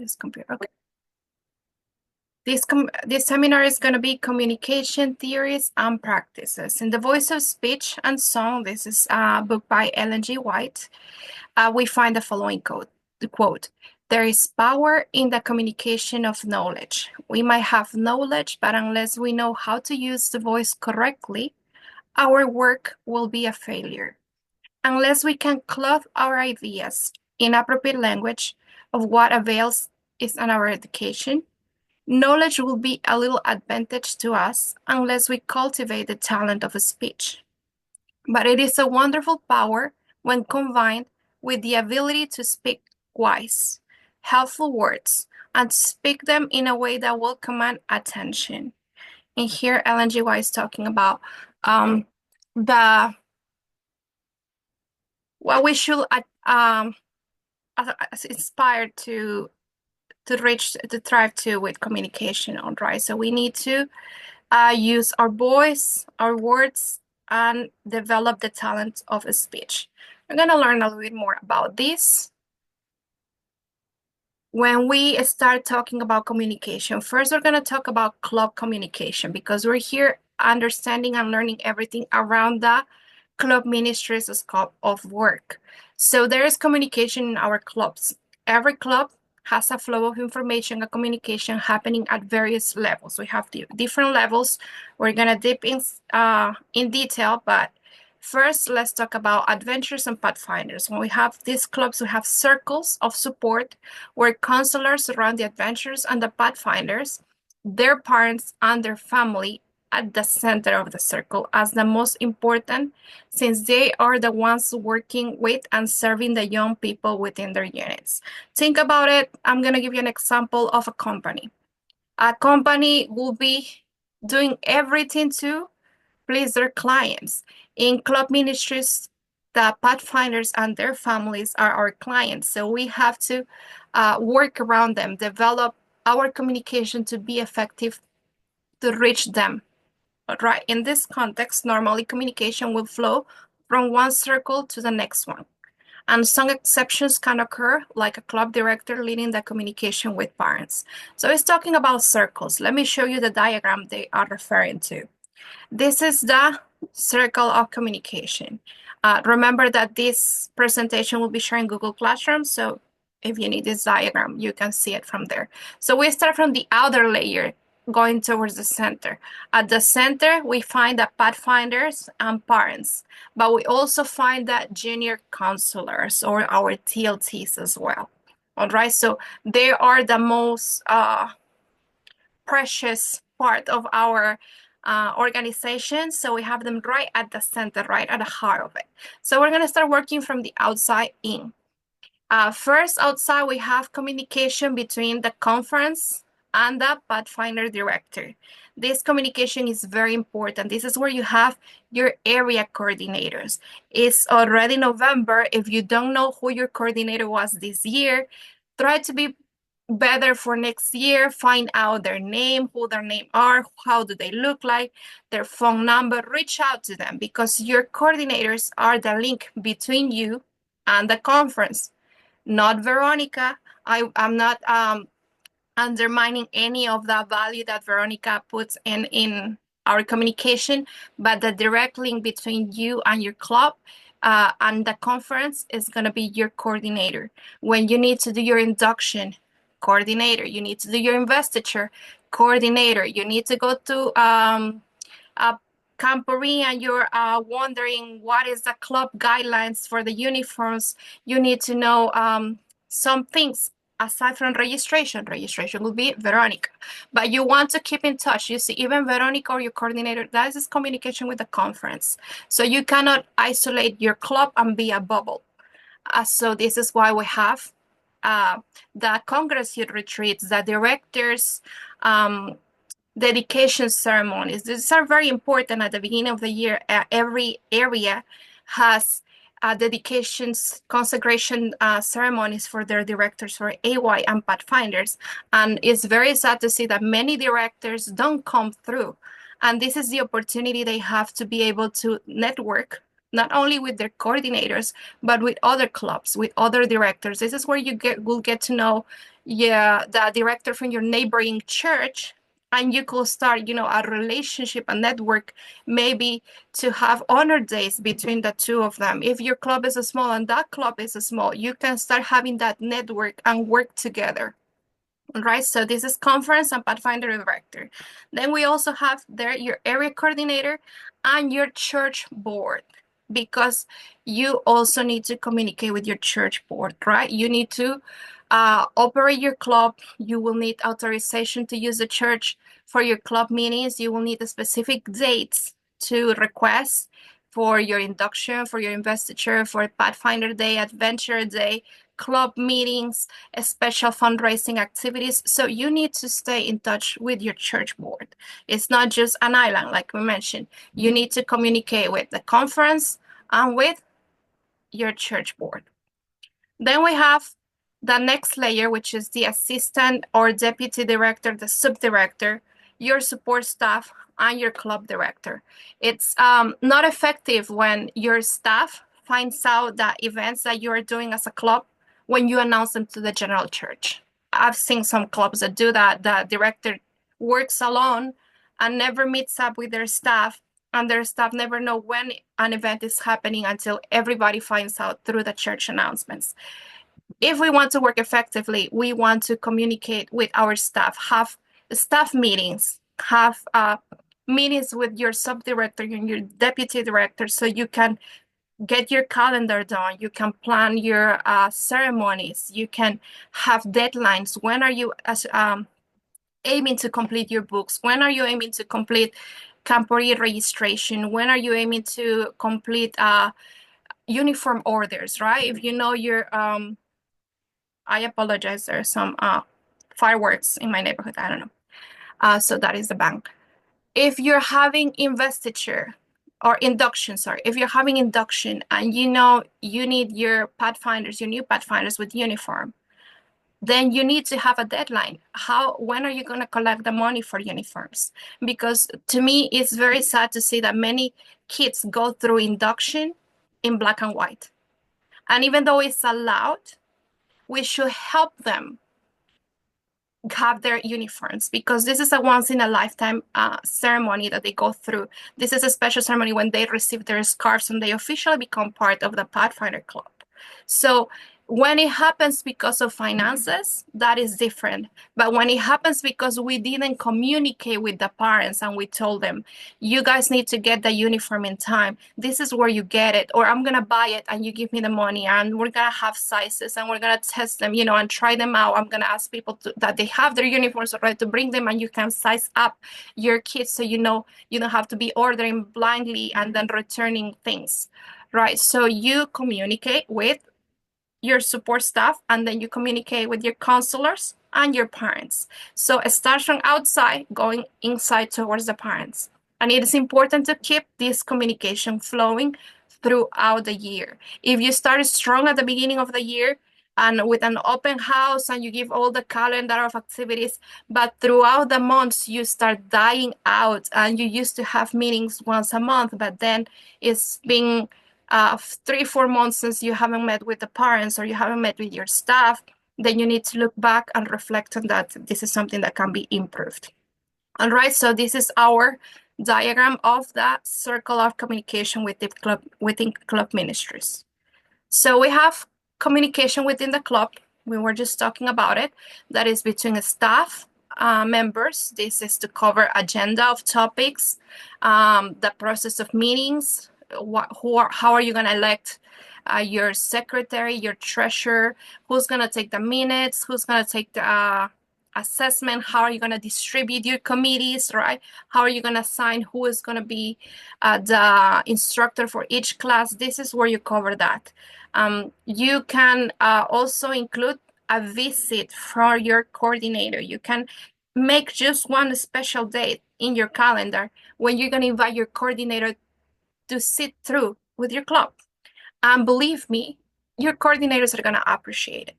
This computer. Okay. This seminar is going to be communication theories and practices. In the Voice of Speech and Song, this is a book by MG-AYMT. We find the following quote, "There is power in the communication of knowledge. We might have knowledge, but unless we know how to use the voice correctly, our work will be a failure. Unless we can clothe our ideas in appropriate language, of what avails is in our education, knowledge will be a little advantage to us unless we cultivate the talent of speech. But it is a wonderful power when combined with the ability to speak wise, helpful words, and speak them in a way that will command attention." And here Ellen G. White is talking about what we should aspire to thrive to with communication, all right? So we need to use our voice, our words, and develop the talent of speech. We're going to learn a little bit more about this. When we start talking about communication, first we're going to talk about club communication, because we're here understanding and learning everything around the club ministry's scope of work. So there is communication in our clubs. Every club has a flow of information and communication happening at various levels. We have the different levels. We're going to dip in detail, but first, let's talk about adventures and pathfinders. When we have these clubs, we have circles of support where counselors surround the adventurers and the pathfinders, their parents and their family at the center of the circle as the most important, since they are the ones working with and serving the young people within their units. Think about it. I'm going to give you an example of a company. A company will be doing everything to please their clients. In club ministries, the pathfinders and their families are our clients. So we have to work around them, develop our communication to be effective to reach them. Right. In this context, normally communication will flow from one circle to the next one. And some exceptions can occur, like a club director leading the communication with parents. So it's talking about circles. Let me show you the diagram they are referring to. This is the circle of communication. Remember that this presentation will be sharing Google Classroom, so if you need this diagram, you can see it from there. So we start from the outer layer, going towards the center. At the center, we find the pathfinders and parents, but we also find the junior counselors or our TLTs as well. All right, so they are the most precious part of our organization. So we have them right at the center, right at the heart of it. So we're going to start working from the outside in. First, outside, we have communication between the conference and the Pathfinder director. This communication is very important. This is where you have your area coordinators. It's already November. If you don't know who your coordinator was this year, try to be better for next year. Find out their name, who their name are, how do they look like, their phone number. Reach out to them, because your coordinators are the link between you and the conference. Not Veronica. I'm not undermining any of the value that Veronica puts in our communication, but the direct link between you and your club and the conference is going to be your coordinator. When you need to do your induction, coordinator. You need to do your investiture, coordinator. You need to go to Camporine and you're wondering what is the club guidelines for the uniforms. You need to know some things aside from registration. Registration will be Veronica, but you want to keep in touch. You see, even Veronica or your coordinator, that is communication with the conference. So you cannot isolate your club and be a bubble. So this is why we have the Congress Youth Retreats, the directors' dedication ceremonies. These are very important at the beginning of the year. Every area has dedications, consecration ceremonies for their directors for AY and Pathfinders. And it's very sad to see that many directors don't come through. And this is the opportunity they have to be able to network, not only with their coordinators, but with other clubs, with other directors. This is where you will get to know yeah, the director from your neighboring church, and you could start, a relationship, a network, maybe to have honor days between the two of them. If your club is small and that club is small, you can start having that network and work together. Right, so this is conference and Pathfinder director. Then we also have there your area coordinator and your church board, because you also need to communicate with your church board, right? You need to operate your club. You will need authorization to use the church for your club meetings. You will need the specific dates to request for your induction, for your investiture, for Pathfinder Day, Adventure Day, club meetings, special fundraising activities. So you need to stay in touch with your church board. It's not just an island, like we mentioned. You need to communicate with the conference and with your church board. Then we have the next layer, which is the assistant or deputy director, the subdirector, your support staff, and your club director. It's not effective when your staff finds out the events that you are doing as a club when you announce them to the general church. I've seen some clubs that do that. The director works alone and never meets up with their staff, and their staff never know when an event is happening until everybody finds out through the church announcements. If we want to work effectively, we want to communicate with our staff, have staff meetings, have meetings with your subdirector and your deputy director, so you can get your calendar done. You can plan your ceremonies. You can have deadlines. When are you aiming to complete your books? When are you aiming to complete camporee registration? When are you aiming to complete uniform orders, right? If you know your I apologize. There's some fireworks in my neighborhood. I don't know. So that is the bank. If you're having investiture or induction, sorry, if you're having induction and you know you need your pathfinders, your new pathfinders with uniform, then you need to have a deadline. When are you going to collect the money for uniforms? Because to me, it's very sad to see that many kids go through induction in black and white. And even though it's allowed, we should help them have their uniforms, because this is a once in a lifetime ceremony that they go through. This is a special ceremony when they receive their scarves and they officially become part of the Pathfinder Club. So when it happens because of finances, that is different. But when it happens because we didn't communicate with the parents and we told them, you guys need to get the uniform in time, this is where you get it, or I'm going to buy it and you give me the money, and we're going to have sizes and we're going to test them, and try them out. I'm going to ask people that they have their uniforms already to bring them, and you can size up your kids so you don't have to be ordering blindly and then returning things, right? So you communicate with your support staff, and then you communicate with your counselors and your parents. So it starts from outside going inside towards the parents. And it is important to keep this communication flowing throughout the year. If you start strong at the beginning of the year and with an open house and you give all the calendar of activities, but throughout the months you start dying out and you used to have meetings once a month, but then it's been 3-4 months since you haven't met with the parents or you haven't met with your staff, then you need to look back and reflect on that. This is something that can be improved. All right, so this is our diagram of the circle of communication within club ministries. So we have communication within the club. We were just talking about it. That is between staff members. This is to cover agenda of topics, the process of meetings, how are you going to elect your secretary, your treasurer, who's going to take the minutes, who's going to take the assessment, how are you going to distribute your committees, right? How are you going to assign who is going to be the instructor for each class? This is where you cover that. You can also include a visit for your coordinator. You can make just one special date in your calendar when you're going to invite your coordinator to sit through with your club. And believe me, your coordinators are going to appreciate it,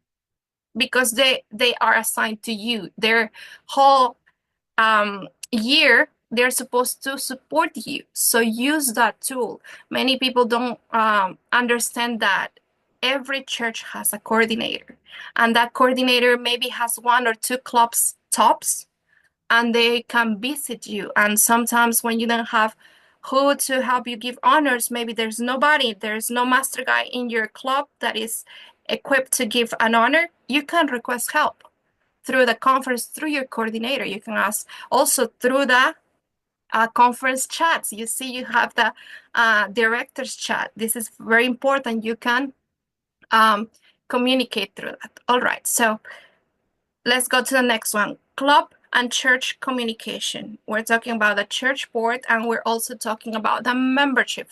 because they are assigned to you. Their whole year, they're supposed to support you. So use that tool. Many people don't understand that every church has a coordinator, and that coordinator maybe has 1 or 2 clubs tops, and they can visit you. And sometimes when you don't have who to help you give honors, maybe there's nobody, there's no master guy in your club that is equipped to give an honor, you can request help through the conference, through your coordinator. You can ask also through the conference chats. You see, you have the director's chat. This is very important. You can communicate through that. All right, so let's go to the next one. Club and church communication. We're talking about the church board, and we're also talking about the membership,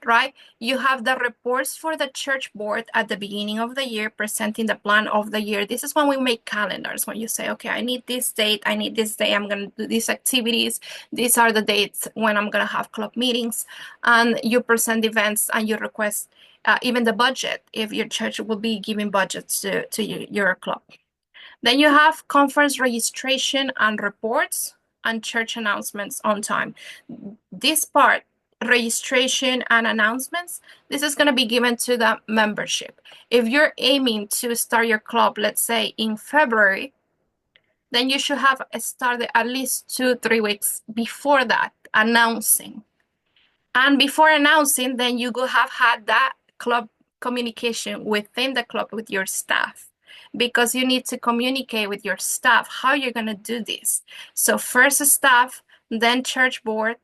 right? You have the reports for the church board at the beginning of the year, presenting the plan of the year. This is when we make calendars, when you say, okay, I need this date, I need this day, I'm going to do these activities. These are the dates when I'm going to have club meetings. And you present events and you request even the budget, if your church will be giving budgets to your club. Then you have conference registration and reports and church announcements on time. This part, registration and announcements, this is going to be given to the membership. If you're aiming to start your club, let's say in February, then you should have started at least 2-3 weeks before that announcing. And before announcing, then you will have had that club communication within the club with your staff, because you need to communicate with your staff how you're going to do this. So first staff, then church board,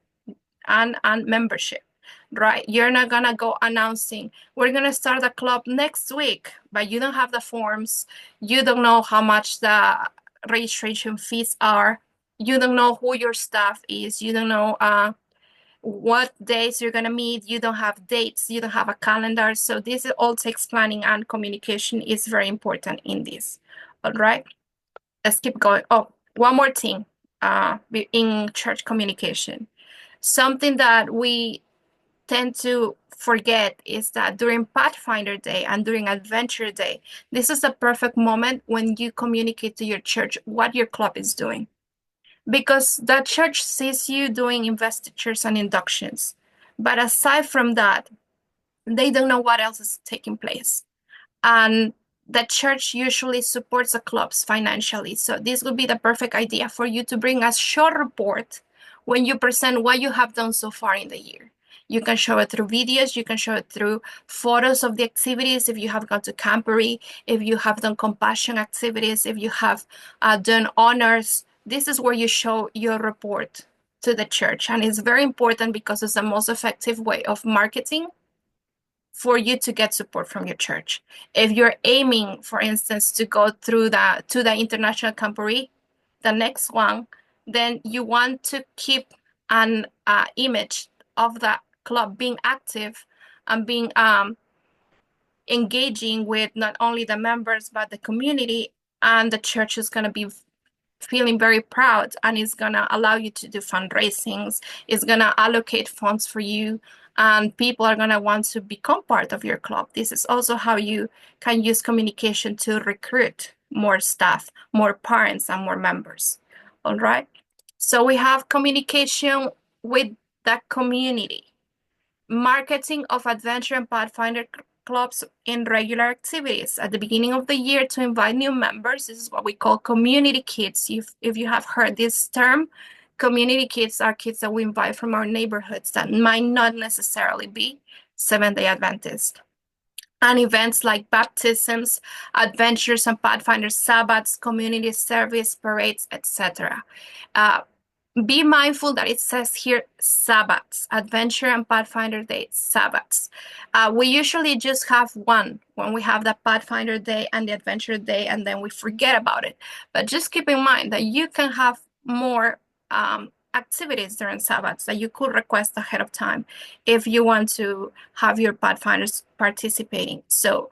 and membership, right? You're not going to go announcing, we're going to start the club next week, but you don't have the forms. You don't know how much the registration fees are. You don't know who your staff is. You don't know what days you're going to meet. You don't have dates. You don't have a calendar. So this all takes planning, and communication is very important in this. All right, let's keep going. Oh, one more thing in church communication. Something that we tend to forget is that during Pathfinder Day and during Adventure Day, this is the perfect moment when you communicate to your church what your club is doing, because the church sees you doing investitures and inductions. But aside from that, they don't know what else is taking place. And the church usually supports the clubs financially. So this would be the perfect idea for you to bring a short report when you present what you have done so far in the year. You can show it through videos. You can show it through photos of the activities. If you have gone to camporee, if you have done compassion activities, if you have done honors, this is where you show your report to the church. And it's very important because it's the most effective way of marketing for you to get support from your church. If you're aiming, for instance, to go through to the international camporee, the next one, then you want to keep an image of the club being active and being engaging with not only the members but the community, and the church is going to be feeling very proud, and it's going to allow you to do fundraisings. It's going to allocate funds for you, and people are going to want to become part of your club. This is also how you can use communication to recruit more staff, more parents, and more members. All right. So we have communication with the community, marketing of Adventure and Pathfinder clubs in regular activities at the beginning of the year to invite new members. This is what we call community kids. If you have heard this term, community kids are kids that we invite from our neighborhoods that might not necessarily be Seventh-day Adventist. And events like baptisms, adventures and Pathfinder Sabbaths, community service, parades, etc. Be mindful that it says here Sabbaths, Adventure and Pathfinder Day Sabbaths. We usually just have one when we have the Pathfinder Day and the Adventure Day, and then we forget about it. But just keep in mind that you can have more activities during Sabbaths that you could request ahead of time if you want to have your Pathfinders participating. So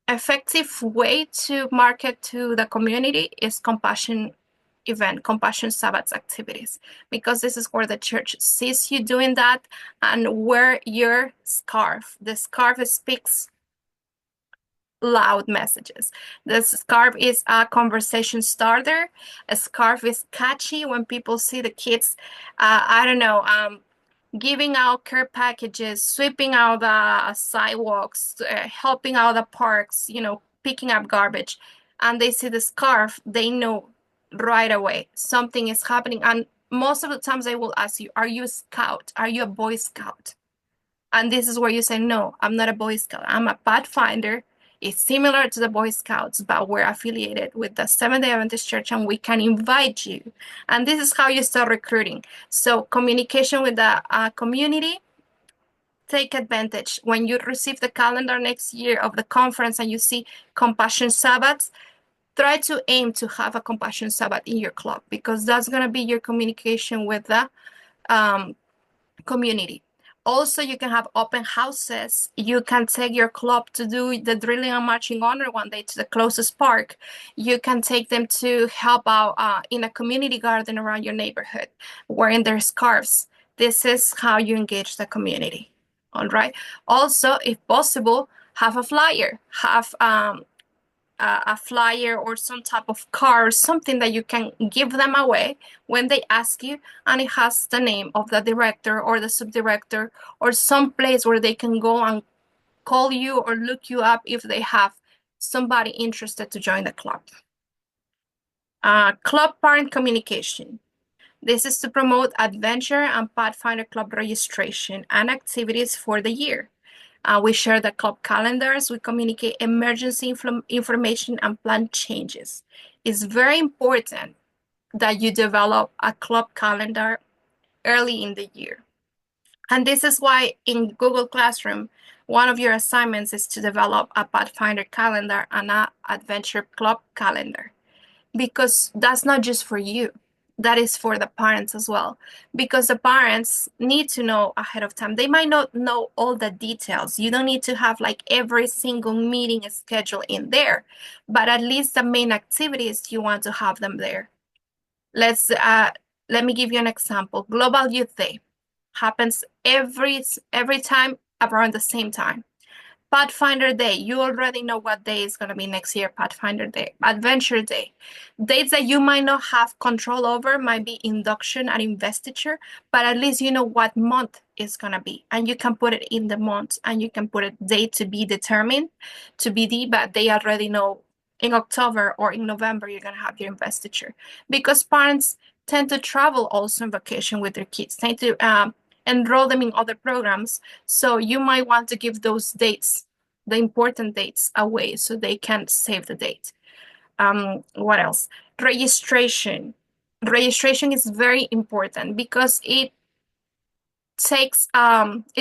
effective way to market to the community is compassion Sabbaths activities, because this is where the church sees you doing that, and wear your scarf. The scarf speaks loud messages. The scarf is a conversation starter. A scarf is catchy when people see the kids, I don't know, giving out care packages, sweeping out the sidewalks, helping out the parks, picking up garbage, and they see the scarf, they know right away something is happening. And most of the times they will ask you, are you a scout? Are you a Boy Scout? And this is where you say, no, I'm not a Boy Scout. I'm a Pathfinder. It's similar to the Boy Scouts, but we're affiliated with the Seventh-day Adventist Church and we can invite you. And this is how you start recruiting. So communication with the community, take advantage. When you receive the calendar next year of the conference and you see Compassion Sabbaths, try to aim to have a Compassion Sabbath in your club, because that's going to be your communication with the community. Also, you can have open houses. You can take your club to do the drilling and marching honor one day to the closest park. You can take them to help out in a community garden around your neighborhood, wearing their scarves. This is how you engage the community. All right. Also, if possible, have a flyer, have a flyer or some type of card, something that you can give them away when they ask you, and it has the name of the director or the subdirector or some place where they can go and call you or look you up if they have somebody interested to join the club. Club parent communication. This is to promote Adventure and Pathfinder Club registration and activities for the year. We share the club calendars. We communicate emergency information and plan changes. It's very important that you develop a club calendar early in the year. And this is why in Google Classroom, one of your assignments is to develop a Pathfinder calendar and an Adventure Club calendar, because that's not just for you. That is for the parents as well, because the parents need to know ahead of time. They might not know all the details. You don't need to have like every single meeting schedule in there, but at least the main activities, you want to have them there. Let me give you an example. Global Youth Day happens every time around the same time. Pathfinder Day, you already know what day is going to be next year. Pathfinder Day, Adventure Day. Dates that you might not have control over might be induction and investiture, but at least you know what month is going to be. And you can put it in the month, and you can put a date to be determined, but they already know in October or in November you're going to have your investiture. Because parents tend to travel also on vacation with their kids, tend to enroll them in other programs. So you might want to give those dates, the important dates, away so they can save the date. What else? Registration. Registration is very important because it is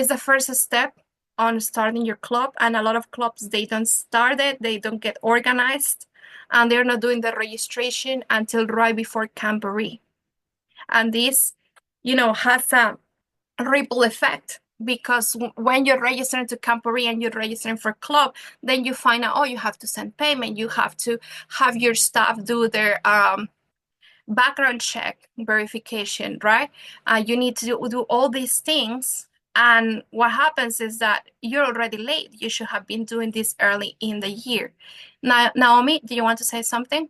the first step on starting your club. And a lot of clubs, they don't start it, they don't get organized, and they're not doing the registration until right before Camboree. And this, has a ripple effect, because when you're registering to Camporee and you're registering for club, then you find out, oh, you have to send payment, you have to have your staff do their background check verification, right? You need to do all these things, and what happens is that you're already late. You should have been doing this early in the year. Now, Naomi, do you want to say something?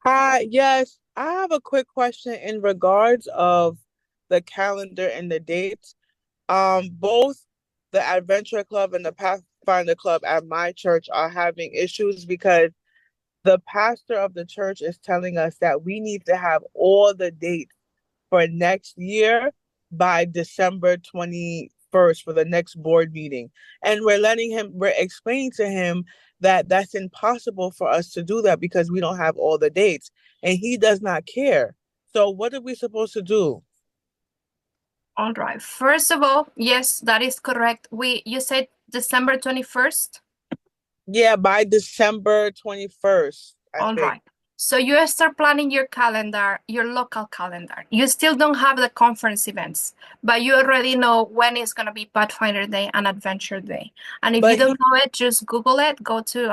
Hi, yes, I have a quick question in regards of the calendar and the dates. Both the Adventure Club and the Pathfinder Club at my church are having issues because the pastor of the church is telling us that we need to have all the dates for next year by December 21st for the next board meeting. And we're explaining to him that that's impossible for us to do that because we don't have all the dates, and he does not care. So what are we supposed to do? All right. First of all, yes, that is correct. You said December 21st? Yeah, by December 21st, I All think. right. So you start planning your calendar, your local calendar. You still don't have the conference events, but you already know when it's going to be Pathfinder Day and Adventure Day. And if you But don't know it, just Google it. Go to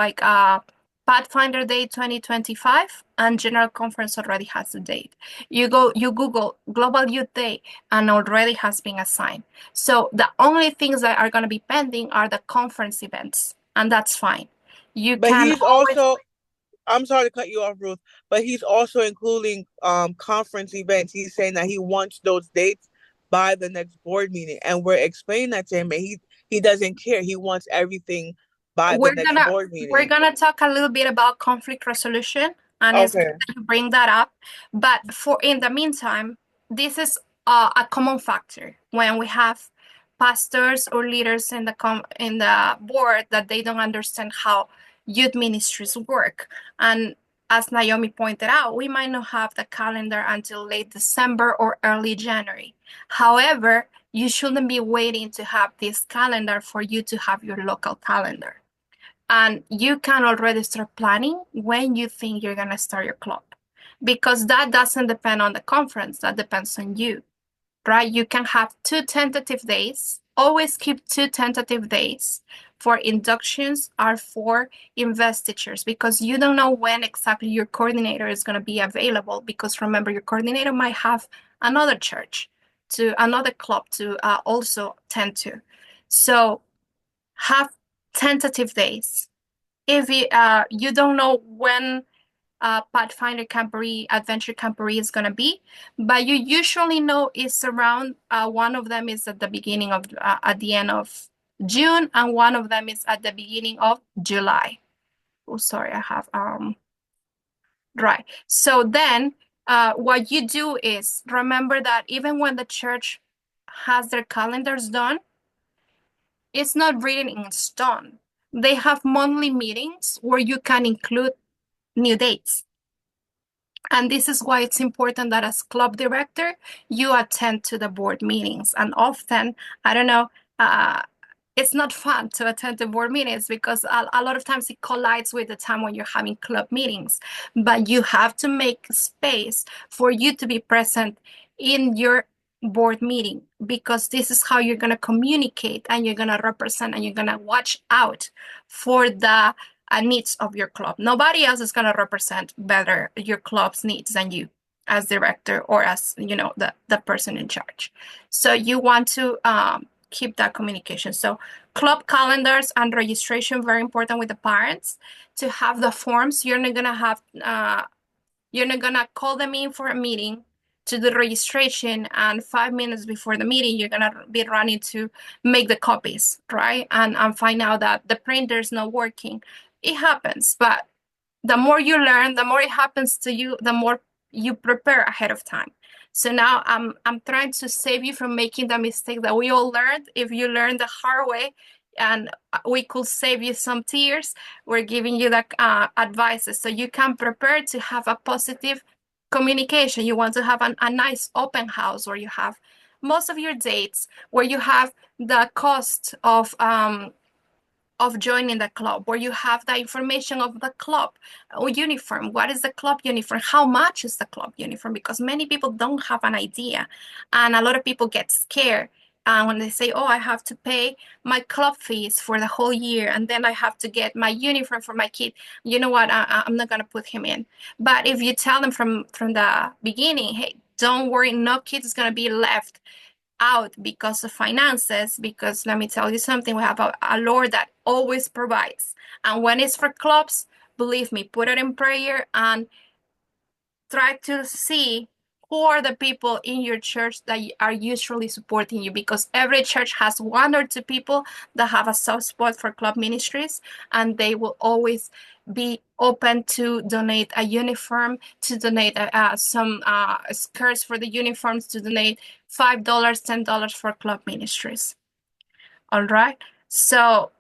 Pathfinder Day 2025, and General Conference already has the date. You Google Global Youth Day, and already has been assigned. So the only things that are going to be pending are the conference events, and that's fine. You but can he's always. also I'm sorry to cut you off, Ruth, but he's also including conference events. He's saying that he wants those dates by the next board meeting, and we're explaining that to him, and he doesn't care. He wants everything by the We're next gonna board we're meeting. gonna talk a little bit about conflict resolution, and it's good Okay. that you bring that up. But for in the meantime, this is a common factor when we have pastors or leaders in the board that they don't understand how youth ministries work. And as Naomi pointed out, we might not have the calendar until late December or early January. However, you shouldn't be waiting to have this calendar for you to have your local calendar. And you can already start planning when you think you're going to start your club, because that doesn't depend on the conference, that depends on you, right? You can have 2 tentative days. Always keep 2 tentative days for inductions or for investitures, because you don't know when exactly your coordinator is going to be available. Because remember, your coordinator might have another church to another club to also tend to. So have tentative days. If you don't know when Pathfinder Camporee, Adventure Camporee is going to be, but you usually know it's around, one of them is at the beginning of, at the end of June, and one of them is at the beginning of July. Oh, sorry, I have, right. So then what you do is remember that even when the church has their calendars done, it's not written in stone. They have monthly meetings where you can include new dates. And this is why it's important that as club director, you attend to the board meetings. And often, I don't know, uh, it's not fun to attend the board meetings because a lot of times it collides with the time when you're having club meetings. But you have to make space for you to be present in your board meeting, because this is how you're going to communicate and you're going to represent and you're going to watch out for the needs of your club. Nobody else is going to represent better your club's needs than you as director or as, the person in charge. So you want to keep that communication. So club calendars and registration, very important with the parents to have the forms. You're not gonna call them in for a meeting to the registration, and 5 minutes before the meeting you're gonna be running to make the copies, right? And find out that the printer's not working. It happens, but the more you learn, the more it happens to you, the more you prepare ahead of time. So now I'm trying to save you from making the mistake that we all learned. If you learn the hard way, and we could save you some tears, we're giving you the advices so you can prepare to have a positive communication. You want to have a nice open house where you have most of your dates, where you have the cost of joining the club, where you have the information of the club uniform. What is the club uniform? How much is the club uniform? Because many people don't have an idea, and a lot of people get scared when they say, oh, I have to pay my club fees for the whole year, and then I have to get my uniform for my kid. You know what? I'm not going to put him in. But if you tell them from the beginning, hey, don't worry, no kid is going to be left out because of finances, because let me tell you something, we have a Lord that always provides. And when it's for clubs, believe me, put it in prayer and try to see who are the people in your church that are usually supporting you, because every church has 1 or 2 people that have a soft spot for club ministries, and they will always be open to donate a uniform, to donate some skirts for the uniforms, to donate $5, $10 for club ministries. All right. So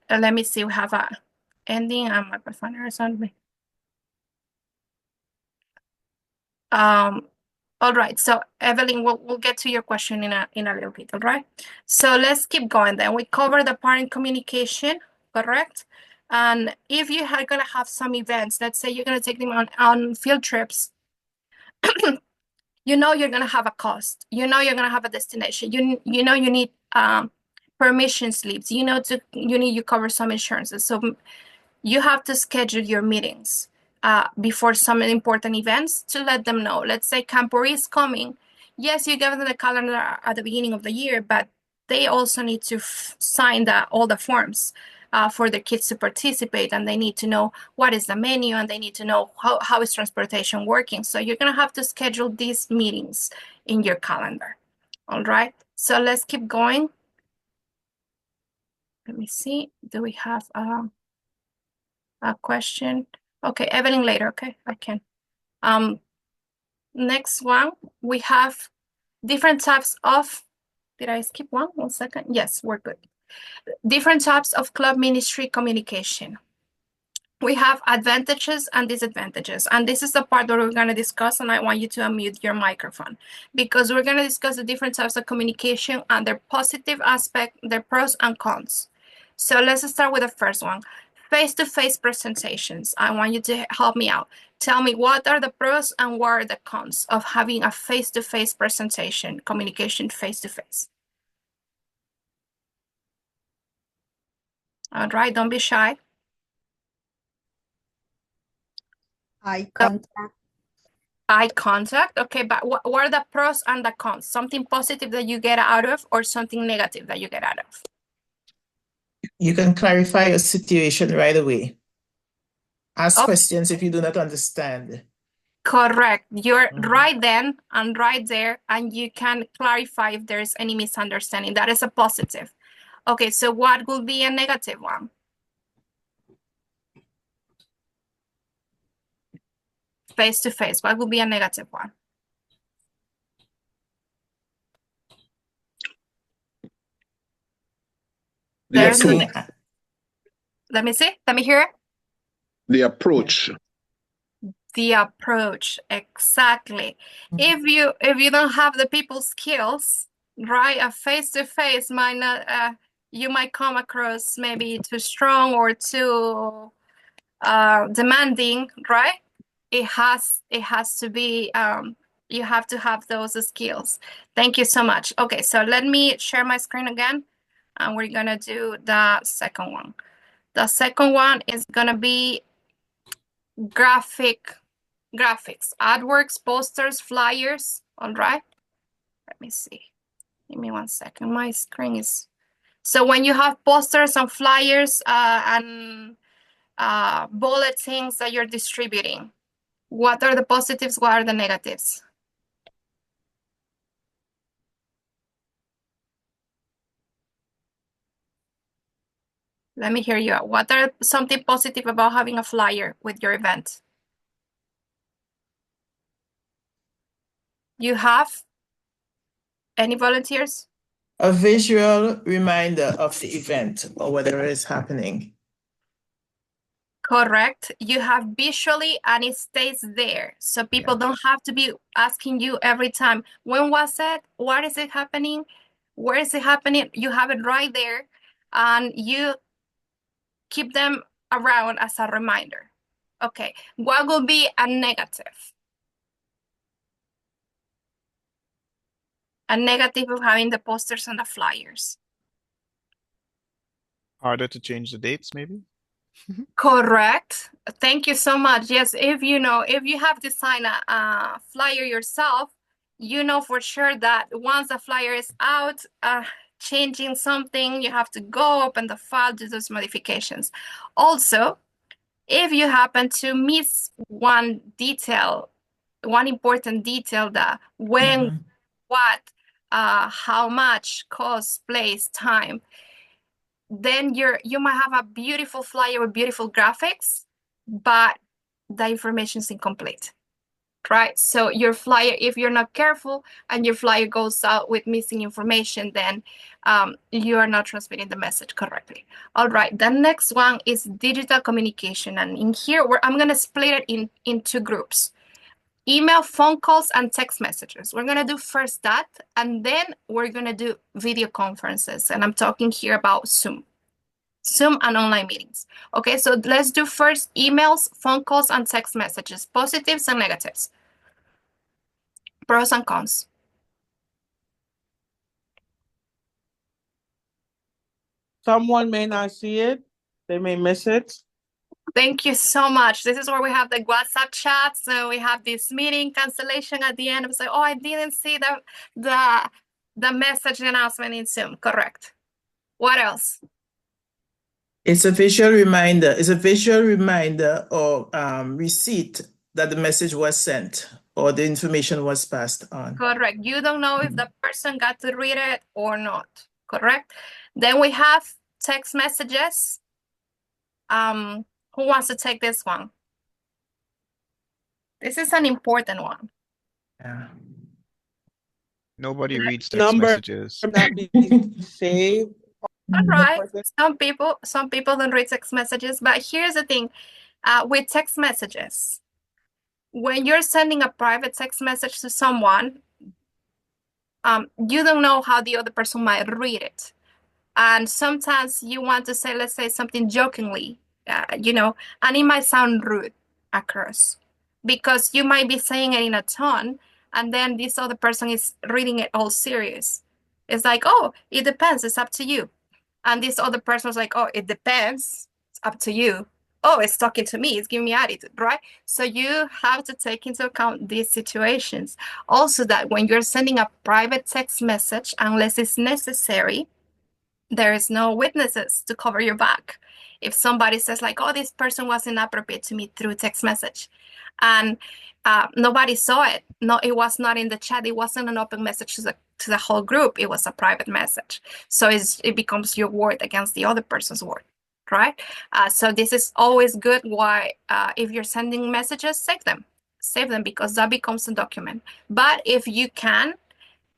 let me see. We have a ending. My partner is on me. All right. So Evelyn, we'll get to your question in a little bit. All right. So let's keep going. Then we cover the parent communication, correct? And if you are gonna have some events, let's say you're gonna take them on field trips, you're gonna have a cost. You're gonna have a destination. You need permission slips. You cover some insurances. So you have to schedule your meetings before some important events to let them know. Let's say Camporee is coming. Yes, you give them the calendar at the beginning of the year, but they also need to sign all the forms. for the kids to participate, and they need to know what is the menu, and they need to know how is transportation working. So you're going to have to schedule these meetings in your calendar. All right, so let's keep going. Let me see. Do we have a question? Okay, Evelyn later. Okay, I can. Next one, we have different types of, did I skip one? 1 second. Yes, we're good. Different types of club ministry communication. We have advantages and disadvantages. And this is the part that we're going to discuss, and I want you to unmute your microphone because we're going to discuss the different types of communication and their positive aspect, their pros and cons. So let's start with the first one. Face-to-face presentations. I want you to help me out. Tell me, what are the pros and what are the cons of having a face-to-face presentation, communication face-to-face? All right, don't be shy. Eye contact. Eye contact. Okay, but what are the pros and the cons? Something positive that you get out of or something negative that you get out of? You can clarify your situation right away. Ask Oh. questions if you do not understand. Correct. You're right then and right there, and you can clarify if there's any misunderstanding. That is a positive. Okay, so what will be a negative one? Face to face, what will be a negative one? There's let me see. Let me hear it. The approach. The approach, exactly. If you don't have the people skills, right, a face-to-face might not, you might come across maybe too strong or too demanding, right? It has to be, you have to have those skills. Thank you so much. Okay, so let me share my screen again, and we're gonna do the second one. The second one is gonna be graphics, artworks, posters, flyers. All right, let me see. Give me 1 second. My screen is, so when you have posters and flyers and bulletins that you're distributing, what are the positives? What are the negatives? Let me hear you out. What are something positive about having a flyer with your event? You have any volunteers? A visual reminder of the event or whatever is happening. Correct. You have visually and it stays there. So people don't have to be asking you every time, when was it? What is it happening? Where is it happening? You have it right there and you keep them around as a reminder. Okay. What will be a negative? A negative of having the posters and the flyers. Harder to change the dates, maybe? Correct. Thank you so much. Yes, if you have designed a flyer yourself, you know for sure that once the flyer is out, changing something, you have to go open the file, do those modifications. Also, if you happen to miss one detail, one important detail, that when, what, how much, cost, place, time, then you might have a beautiful flyer with beautiful graphics, but the information is incomplete, right? So your flyer, if you're not careful and your flyer goes out with missing information, then you are not transmitting the message correctly. All right, the next one is digital communication. And in here, I'm going to split it in two groups. Email, phone calls, and text messages. We're going to do first that, and then we're going to do video conferences. And I'm talking here about Zoom and online meetings. Okay, so let's do first emails, phone calls, and text messages, positives and negatives, pros and cons. Someone may not see it. They may miss it. Thank you so much. This is where we have the WhatsApp chat. So we have this meeting cancellation at the end. It's like, oh, I didn't see the message announcement in Zoom. Correct. What else? It's a visual reminder. It's a visual reminder or receipt that the message was sent or the information was passed on. Correct. You don't know if the person got to read it or not. Correct. Then we have text messages. Who wants to take this one? This is an important one. Yeah. Nobody reads text Number messages. not be saved. All right. person. Some people don't read text messages, but here's the thing. With text messages, when you're sending a private text message to someone, you don't know how the other person might read it. And sometimes you want to say, let's say something jokingly, and it might sound rude across because you might be saying it in a tone, and then this other person is reading it all serious. It's like, oh, it depends. It's up to you. And this other person was like, oh, it depends. It's up to you. Oh, it's talking to me. It's giving me attitude, right? So you have to take into account these situations. Also, that when you're sending a private text message, unless it's necessary, there is no witnesses to cover your back. If somebody says like, oh, this person was inappropriate to me through text message, and nobody saw it, no, it was not in the chat, it wasn't an open message to the whole group, it was a private message. So it becomes your word against the other person's word, right? So this is always good. Why, if you're sending messages, save them because that becomes a document. But if you can,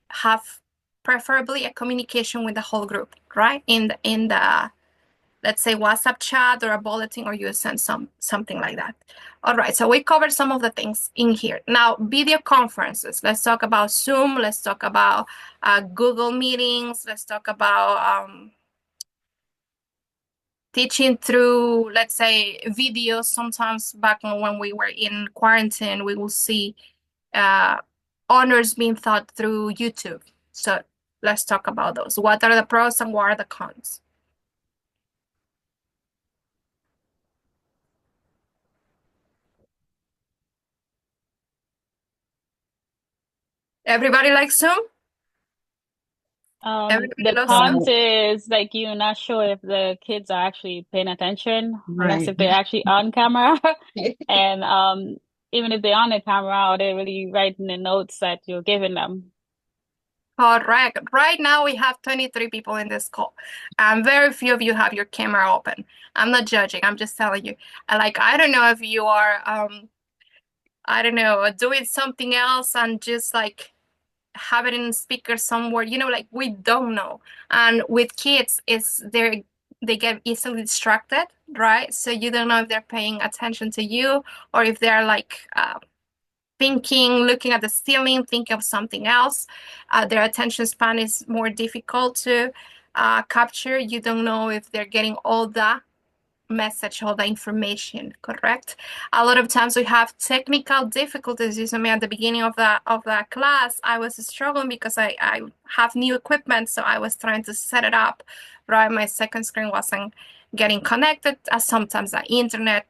have preferably a communication with the whole group, right? In the let's say WhatsApp chat or a bulletin, or you send something like that. All right, so we covered some of the things in here. Now, video conferences. Let's talk about Zoom. Let's talk about Google meetings. Let's talk about teaching through, let's say, videos. Sometimes back when we were in quarantine, we will see honors being taught through YouTube. So let's talk about those. What are the pros and what are the cons? Everybody likes Zoom? Everybody The loves cons Zoom? is like you're not sure if the kids are actually paying attention, unless Right. if they're actually on camera. And even if they're on the camera, are they really writing the notes that you're giving them? Correct. Right now we have 23 people in this call, and very few of you have your camera open. I'm not judging. I'm just telling you. Like, I don't know if you are, I don't know, doing something else and just like have it in speaker somewhere. Like we don't know. And with kids, they get easily distracted, right? So you don't know if they're paying attention to you or if they're like thinking, looking at the ceiling, thinking of something else. Their attention span is more difficult to capture. You don't know if they're getting all the message, all the information, correct? A lot of times we have technical difficulties. You saw me at the beginning of the class. I was struggling because I have new equipment, so I was trying to set it up, right? My second screen wasn't getting connected. Sometimes the internet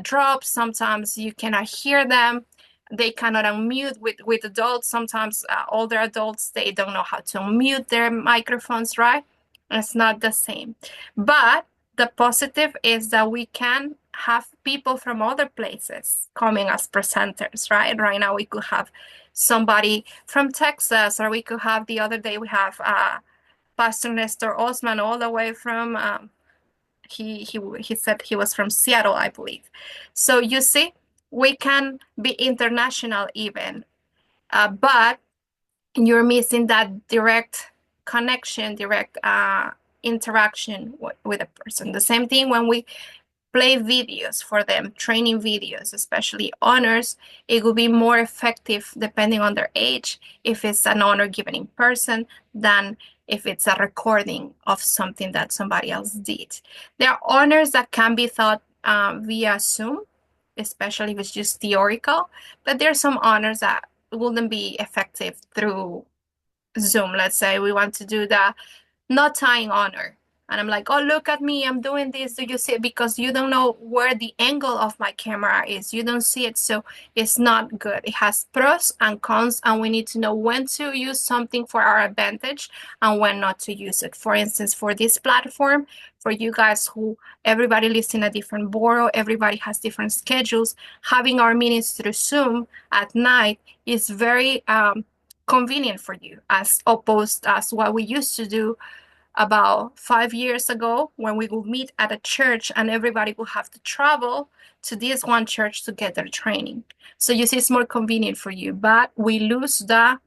drops. Sometimes you cannot hear them. They cannot unmute with adults. Sometimes older adults, they don't know how to unmute their microphones, right? It's not the same. But the positive is that we can have people from other places coming as presenters, right? Right now we could have somebody from Texas, or we could have, the other day we have Pastor Nestor Osman all the way from, he said he was from Seattle, I believe. So you see, we can be international even, but you're missing that direct connection, direct interaction with a person. The same thing when we play videos for them, training videos, especially honors, it will be more effective depending on their age if it's an honor given in person than if it's a recording of something that somebody else did. There are honors that can be taught via Zoom, especially if it's just theoretical, but there are some honors that wouldn't be effective through Zoom. Let's say we want to do the not tying honor. And I'm like, oh, look at me, I'm doing this. Do you see it? Because you don't know where the angle of my camera is. You don't see it. So it's not good. It has pros and cons, and we need to know when to use something for our advantage and when not to use it. For instance, for this platform, for you guys who everybody lives in a different borough, everybody has different schedules, having our meetings through Zoom at night is very convenient for you, as opposed as what we used to do about 5 years ago when we would meet at a church and everybody would have to travel to this one church to get their training. So you see, it's more convenient for you, but we lose the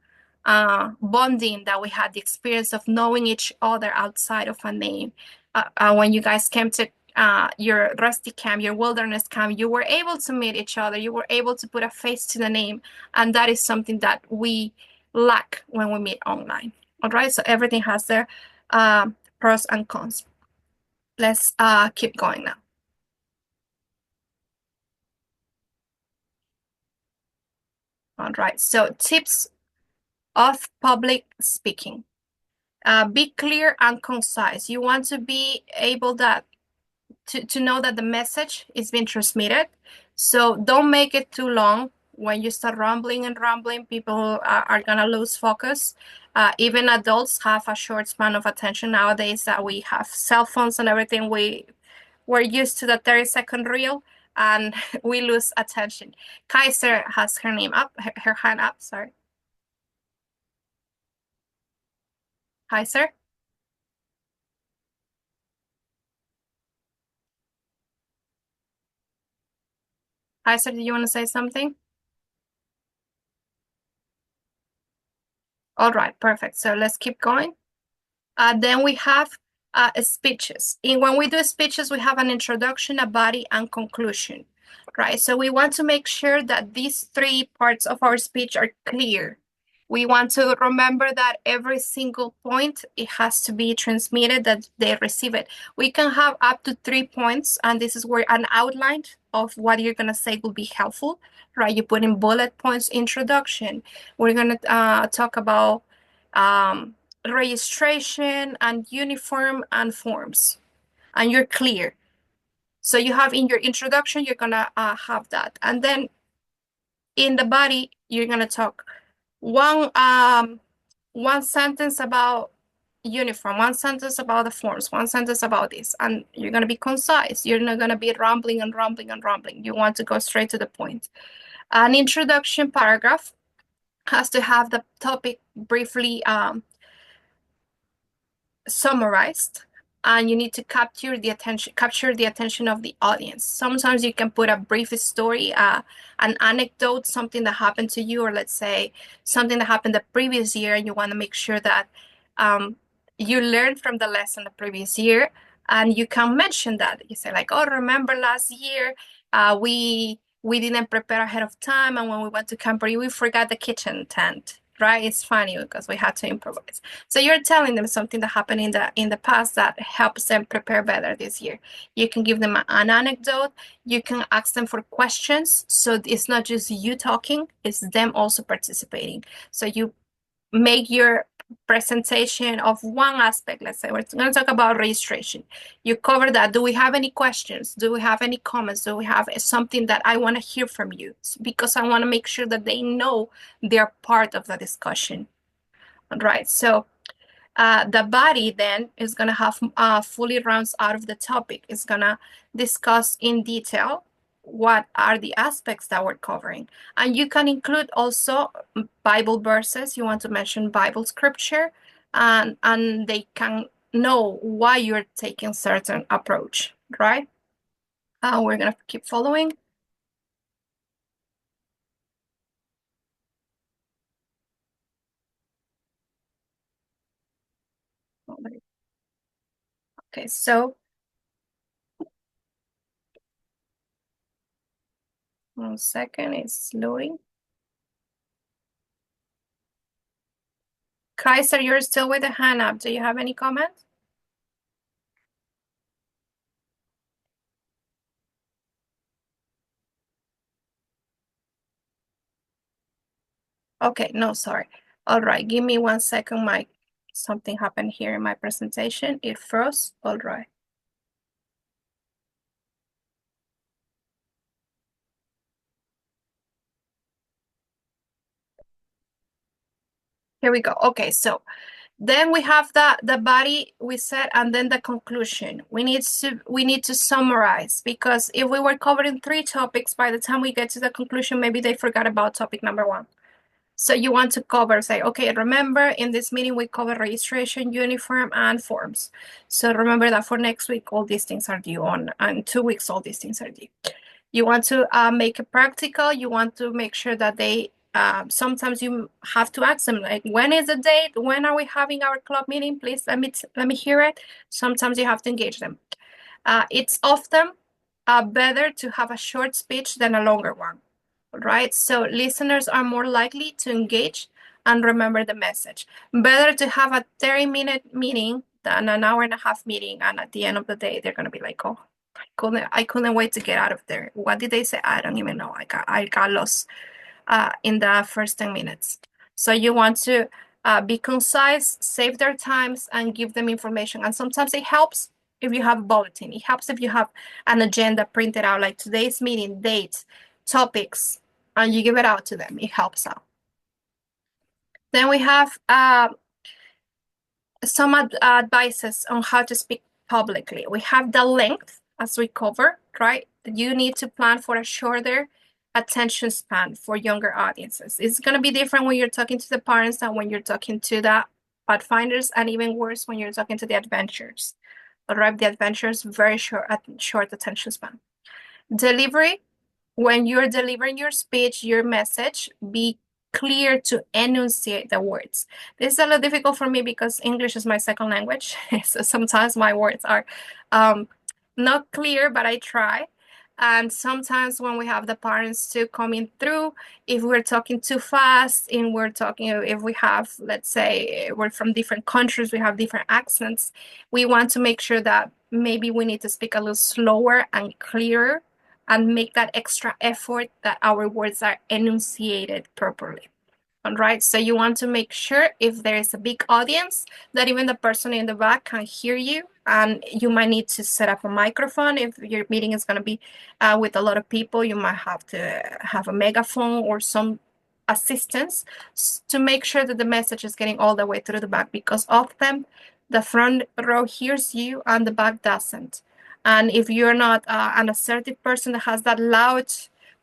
bonding that we had, the experience of knowing each other outside of a name. When you guys came to your rusty camp, your wilderness camp, you were able to meet each other. You were able to put a face to the name. And that is something that we lack when we meet online. All right, so everything has their pros and cons. Let's keep going now. All right, so tips of public speaking. Be clear and concise. You want to be able to know that the message is being transmitted. So don't make it too long. When you start rambling and rambling, people are gonna lose focus. Even adults have a short span of attention nowadays that we have cell phones and everything. We're used to the 30-second reel and we lose attention. Kaiser has her name up, her hand up, sorry. Kaiser? Kaiser, do you want to say something? All right, perfect. So let's keep going. Then we have speeches. When we do speeches, we have an introduction, a body, and conclusion, right? So we want to make sure that these three parts of our speech are clear. We want to remember that every single point, it has to be transmitted, that they receive it. We can have up to 3 points, and this is where an outline of what you're going to say will be helpful, right? You put in bullet points, introduction. We're going to talk about registration and uniform and forms, and you're clear. So you have in your introduction, you're gonna have that, and then in the body, you're gonna talk one sentence about uniform, one sentence about the forms, one sentence about this, and you're gonna be concise. You're not gonna be rambling and rambling and rambling. You want to go straight to the point. An introduction paragraph has to have the topic briefly summarized, and you need to capture the attention of the audience. Sometimes you can put a brief story, an anecdote, something that happened to you, or let's say something that happened the previous year, and you want to make sure that you learned from the lesson the previous year, and you can mention that. You say like, oh, remember last year we didn't prepare ahead of time, and when we went to Camporee, we forgot the kitchen tent, right? It's funny because we had to improvise. So you're telling them something that happened in the past that helps them prepare better this year. You can give them an anecdote. You can ask them for questions. So it's not just you talking, it's them also participating. So you make your presentation of one aspect. Let's say we're going to talk about registration. You cover that. Do we have any questions? Do we have any comments? Do we have something that I want to hear from you? Because I want to make sure that they know they're part of the discussion. All right. So the body then is going to have fully rounds out of the topic. It's going to discuss in detail what are the aspects that we're covering. And you can include also Bible verses. You want to mention Bible scripture, and they can know why you're taking certain approach, right? We're going to keep following. Okay, so 1 second, it's loading. Kaiser, you're still with the hand up. Do you have any comments? Okay, no, sorry. All right, give me 1 second. My Something happened here in my presentation. It froze. All right. Here we go. Okay, so then we have the body we said, and then the conclusion. We need to summarize, because if we were covering 3 topics, by the time we get to the conclusion, maybe they forgot about topic number 1. So you want to cover, say, okay, remember in this meeting we cover registration, uniform, and forms. So remember that for next week, all these things are due on, and 2 weeks, all these things are due. You want to make it practical. You want to make sure that they, sometimes you have to ask them, like, when is the date? When are we having our club meeting? Please let me hear it. Sometimes you have to engage them. It's often better to have a short speech than a longer one, right? So listeners are more likely to engage and remember the message. Better to have a 30-minute meeting than an hour and a half meeting, and at the end of the day, they're gonna be like, oh, I couldn't wait to get out of there. What did they say? I don't even know. I got lost in the first 10 minutes. So you want to be concise, save their times, and give them information. And sometimes it helps if you have a bulletin. It helps if you have an agenda printed out, like today's meeting, dates, topics, and you give it out to them. It helps out. Then we have some advices on how to speak publicly. We have the length, as we covered, right? You need to plan for a shorter attention span for younger audiences. It's going to be different when you're talking to the parents than when you're talking to the pathfinders, and even worse when you're talking to the adventurers. All right, the adventurers, very short attention span. Delivery, when you're delivering your speech, your message, be clear to enunciate the words. This is a little difficult for me because English is my second language. So sometimes my words are not clear, but I try. And sometimes when we have the parents too coming through, if we're talking too fast, and if we have, let's say, we're from different countries, we have different accents, we want to make sure that maybe we need to speak a little slower and clearer, and make that extra effort that our words are enunciated properly. All right, so you want to make sure, if there is a big audience, that even the person in the back can hear you, and you might need to set up a microphone. If your meeting is going to be with a lot of people, you might have to have a megaphone or some assistance to make sure that the message is getting all the way through the back, because often the front row hears you and the back doesn't. And if you're not an assertive person that has that loud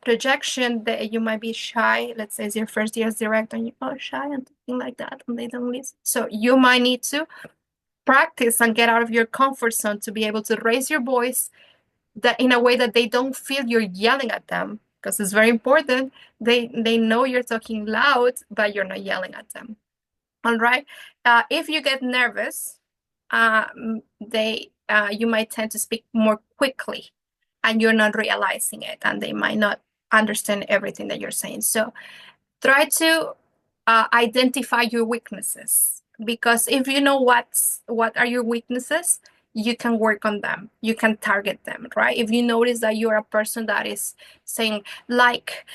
projection, that you might be shy. Let's say it's your first year as director and you're shy and something like that, and they don't listen. So you might need to practice and get out of your comfort zone to be able to raise your voice that in a way that they don't feel you're yelling at them, because it's very important. They know you're talking loud, but you're not yelling at them. All right. If you get nervous, you might tend to speak more quickly, and you're not realizing it, and they might not understand everything that you're saying. So try to identify your weaknesses, because if you know what are your weaknesses, you can work on them. You can target them, right? If you notice that you're a person that is saying like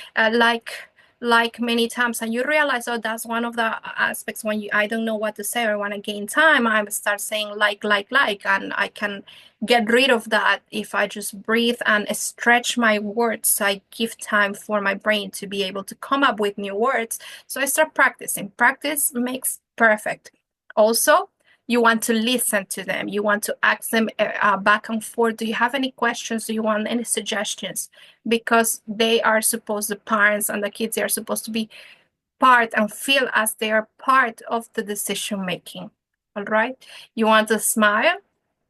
many times, and you realize, oh, that's one of the aspects when I don't know what to say or want to gain time, I start saying like, and I can get rid of that if I just breathe and stretch my words. I give time for my brain to be able to come up with new words. So I start practicing. Practice makes perfect. Also, you want to listen to them. You want to ask them back and forth. Do you have any questions? Do you want any suggestions? Because the parents and the kids, they are supposed to be part and feel as they are part of the decision making. All right. You want to smile.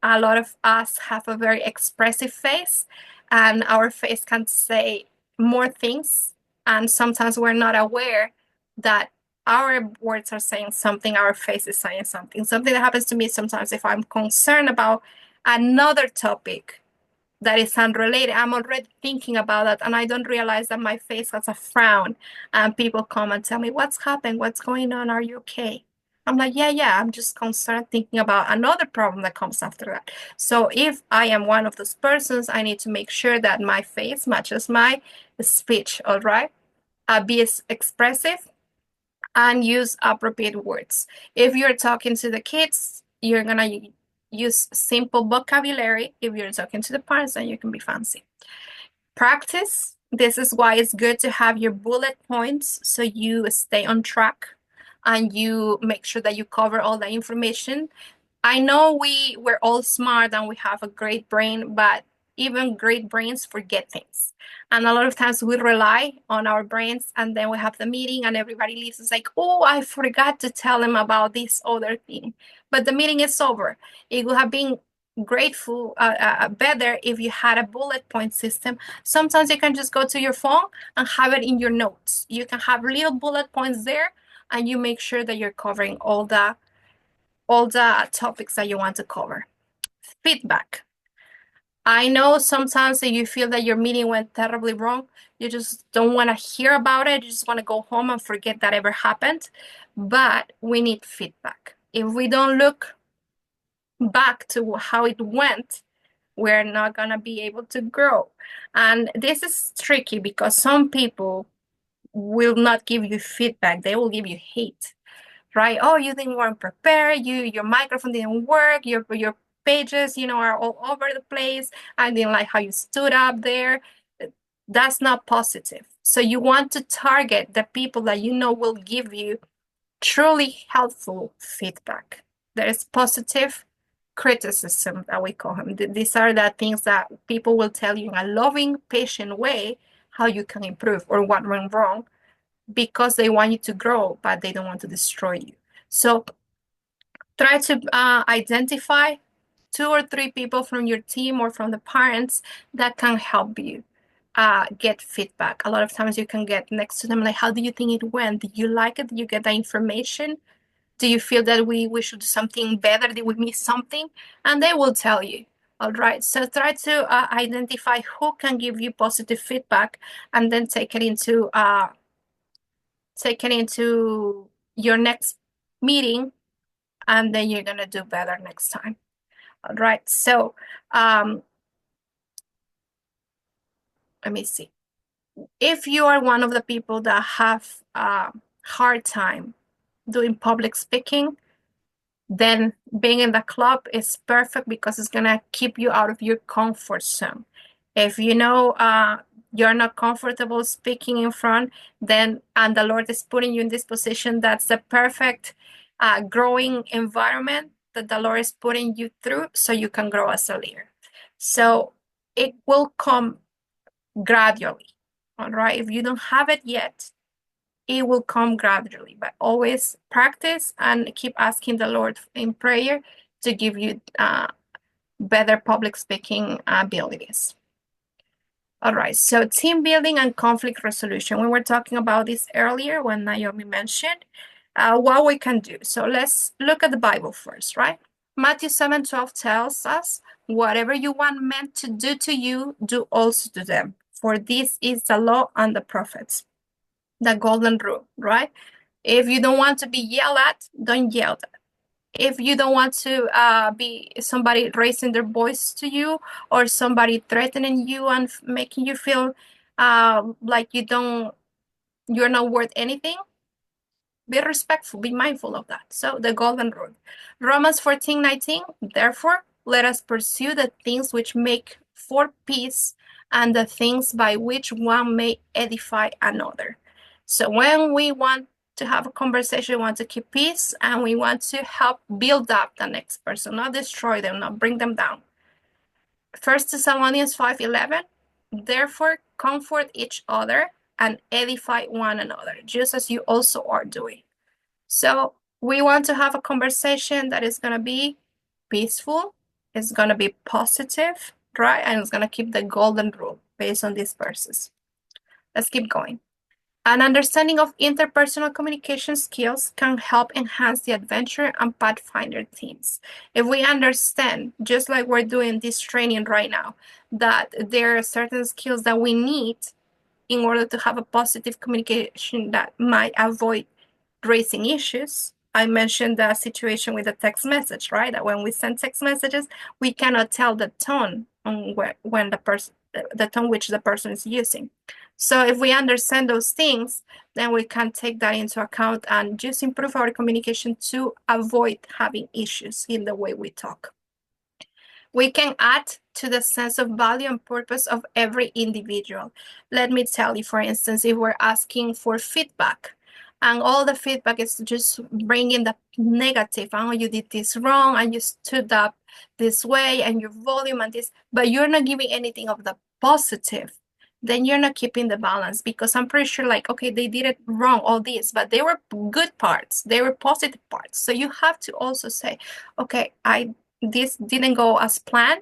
A lot of us have a very expressive face, and our face can say more things. And sometimes we're not aware that our words are saying something, our face is saying something. Something that happens to me sometimes, if I'm concerned about another topic that is unrelated, I'm already thinking about that, and I don't realize that my face has a frown, and people come and tell me, what's happened? What's going on? Are you okay? I'm like, yeah, I'm just concerned, thinking about another problem that comes after that. So if I am one of those persons, I need to make sure that my face matches my speech, all right? Be expressive, and use appropriate words. If you're talking to the kids, you're gonna use simple vocabulary. If you're talking to the parents, then you can be fancy. Practice. This is why it's good to have your bullet points so you stay on track and you make sure that you cover all the information. I know we're all smart and we have a great brain, but even great brains forget things. And a lot of times we rely on our brains, and then we have the meeting and everybody leaves. It's like, oh, I forgot to tell them about this other thing. But the meeting is over. It would have been better if you had a bullet point system. Sometimes you can just go to your phone and have it in your notes. You can have little bullet points there, and you make sure that you're covering all the topics that you want to cover. Feedback. I know sometimes that you feel that your meeting went terribly wrong. You just don't want to hear about it. You just want to go home and forget that ever happened. But we need feedback. If we don't look back to how it went, we're not going to be able to grow. And this is tricky because some people will not give you feedback. They will give you hate. Right? Oh, you didn't weren't prepared. Your microphone didn't work. Your pages, are all over the place. I didn't like how you stood up there. That's not positive. So you want to target the people that you know will give you truly helpful feedback. There is positive criticism that we call them. These are the things that people will tell you in a loving, patient way how you can improve or what went wrong, because they want you to grow, but they don't want to destroy you. So try to identify 2 or 3 people from your team or from the parents that can help you get feedback. A lot of times you can get next to them, like, how do you think it went? Did you like it? Did you get the information? Do you feel that we should do something better? Did we miss something? And they will tell you. All right. So try to identify who can give you positive feedback, and then take it into your next meeting, and then you're gonna do better next time. All right. So let me see. If you are one of the people that have a hard time doing public speaking, then being in the club is perfect because it's gonna keep you out of your comfort zone. If you know you're not comfortable speaking in front, then and the Lord is putting you in this position, that's the perfect growing environment that the Lord is putting you through so you can grow as a leader. So it will come gradually. All right. If you don't have it yet, it will come gradually, but always practice and keep asking the Lord in prayer to give you better public speaking abilities. All right, so team building and conflict resolution. We were talking about this earlier when Naomi mentioned what we can do. So let's look at the Bible first, right? Matthew 7:12 tells us, whatever you want men to do to you, do also to them. For this is the law and the prophets. The golden rule, right? If you don't want to be yelled at, don't yell at. If you don't want to be somebody raising their voice to you, or somebody threatening you and making you feel like you're not worth anything, be respectful, be mindful of that. So the golden rule. Romans 14:19, therefore, let us pursue the things which make for peace and the things by which one may edify another. So when we want to have a conversation, we want to keep peace, and we want to help build up the next person, not destroy them, not bring them down. 1 Thessalonians 5:11, therefore comfort each other and edify one another, just as you also are doing. So we want to have a conversation that is going to be peaceful, it's going to be positive, right? And it's going to keep the golden rule based on these verses. Let's keep going. An understanding of interpersonal communication skills can help enhance the adventure and Pathfinder teams. If we understand, just like we're doing this training right now, that there are certain skills that we need in order to have a positive communication that might avoid raising issues. I mentioned the situation with the text message, right? That when we send text messages, we cannot tell the tone on the tone which the person is using. So if we understand those things, then we can take that into account and just improve our communication to avoid having issues in the way we talk. We can add to the sense of value and purpose of every individual. Let me tell you, for instance, if we're asking for feedback and all the feedback is just bringing the negative, oh, you did this wrong and you stood up this way and your volume and this, but you're not giving anything of the positive, then you're not keeping the balance, because I'm pretty sure like, okay, they did it wrong, all this, but they were good parts, they were positive parts. So you have to also say, okay, this didn't go as planned,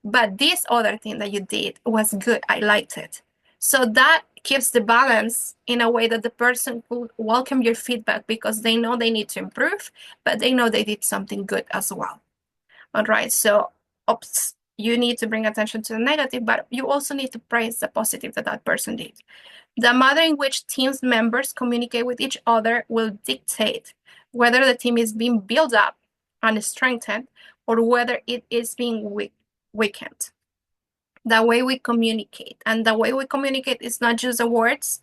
but this other thing that you did was good. I liked it. So that keeps the balance in a way that the person will welcome your feedback because they know they need to improve, but they know they did something good as well. All right. So you need to bring attention to the negative, but you also need to praise the positive that that person did. The manner in which team's members communicate with each other will dictate whether the team is being built up and strengthened or whether it is being weakened. The way we communicate, and the way we communicate is not just the words,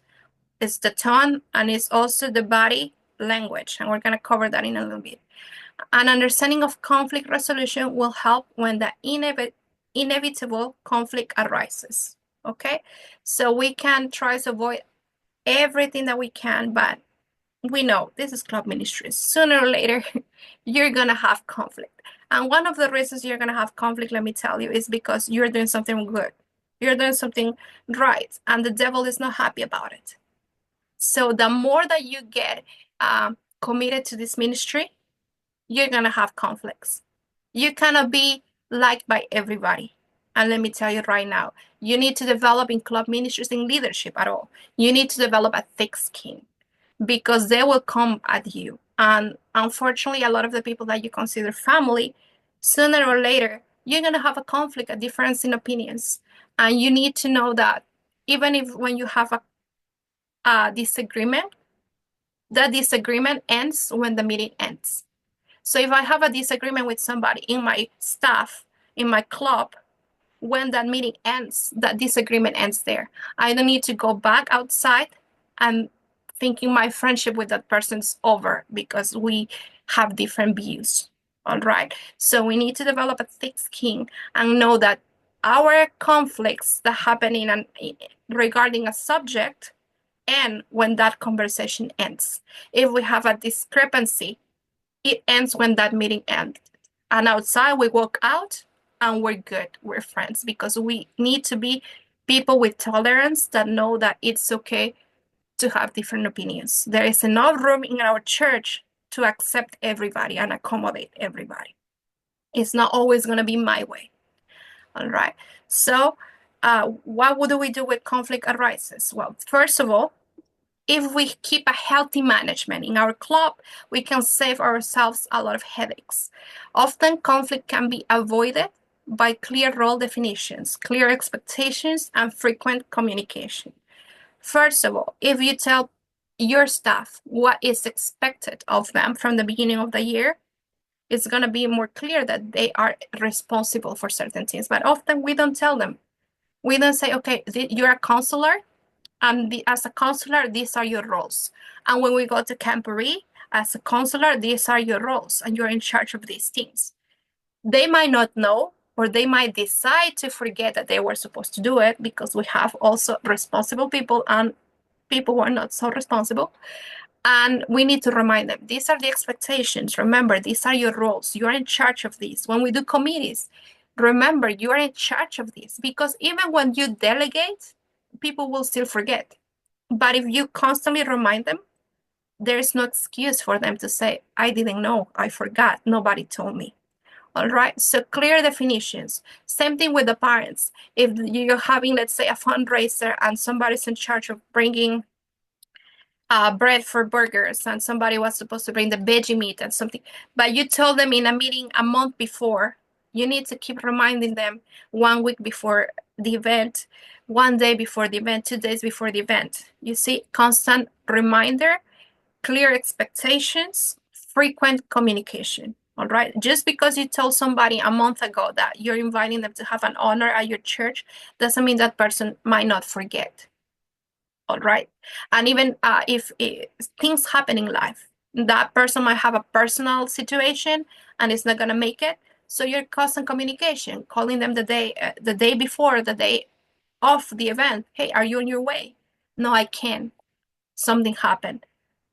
it's the tone, and it's also the body language, and we're going to cover that in a little bit. An understanding of conflict resolution will help when the inevitable conflict arises. Okay, so we can try to avoid everything that we can, but we know this is club ministries. Sooner or later, you're gonna have conflict. And one of the reasons you're gonna have conflict, let me tell you, is because you're doing something good. You're doing something right, and the devil is not happy about it. So the more that you get committed to this ministry, you're gonna have conflicts. You cannot be liked by everybody. And let me tell you right now, you need to develop in club ministries in leadership at all. You need to develop a thick skin, because they will come at you. And unfortunately, a lot of the people that you consider family, sooner or later, you're going to have a conflict, a difference in opinions. And you need to know that even if when you have a disagreement, the disagreement ends when the meeting ends. So if I have a disagreement with somebody in my staff, in my club, when that meeting ends, that disagreement ends there. I don't need to go back outside and thinking my friendship with that person's over because we have different views. All right. So we need to develop a thick skin and know that our conflicts that happen regarding a subject end when that conversation ends. If we have a discrepancy, it ends when that meeting ends. And outside, we walk out and we're good. We're friends, because we need to be people with tolerance that know that it's okay to have different opinions. There is enough room in our church to accept everybody and accommodate everybody. It's not always going to be my way. All right. So what do we do with conflict arises? Well, first of all, if we keep a healthy management in our club, we can save ourselves a lot of headaches. Often conflict can be avoided by clear role definitions, clear expectations, and frequent communication. First of all, if you tell your staff what is expected of them from the beginning of the year, it's going to be more clear that they are responsible for certain things. But often we don't tell them. We don't say, okay, you're a counselor, and as a counselor, these are your roles. And when we go to Camporee, as a counselor, these are your roles, and you're in charge of these things. They might not know, or they might decide to forget that they were supposed to do it, because we have also responsible people and people who are not so responsible. And we need to remind them, these are the expectations. Remember, these are your roles. You're in charge of these. When we do committees, remember, you are in charge of this, because even when you delegate, people will still forget. But if you constantly remind them, there's no excuse for them to say, I didn't know, I forgot, nobody told me. All right, so clear definitions. Same thing with the parents. If you're having, let's say, a fundraiser and somebody's in charge of bringing bread for burgers, and somebody was supposed to bring the veggie meat and something, but you told them in a meeting a month before, you need to keep reminding them 1 week before the event, 1 day before the event, 2 days before the event. You see, constant reminder, clear expectations, frequent communication. All right. Just because you told somebody a month ago that you're inviting them to have an honor at your church doesn't mean that person might not forget. all right? And even if things happen in life, that person might have a personal situation and is not going to make it. So you're constant communication, calling them the day before, the day of the event. Hey, are you on your way? No, I can't. Something happened.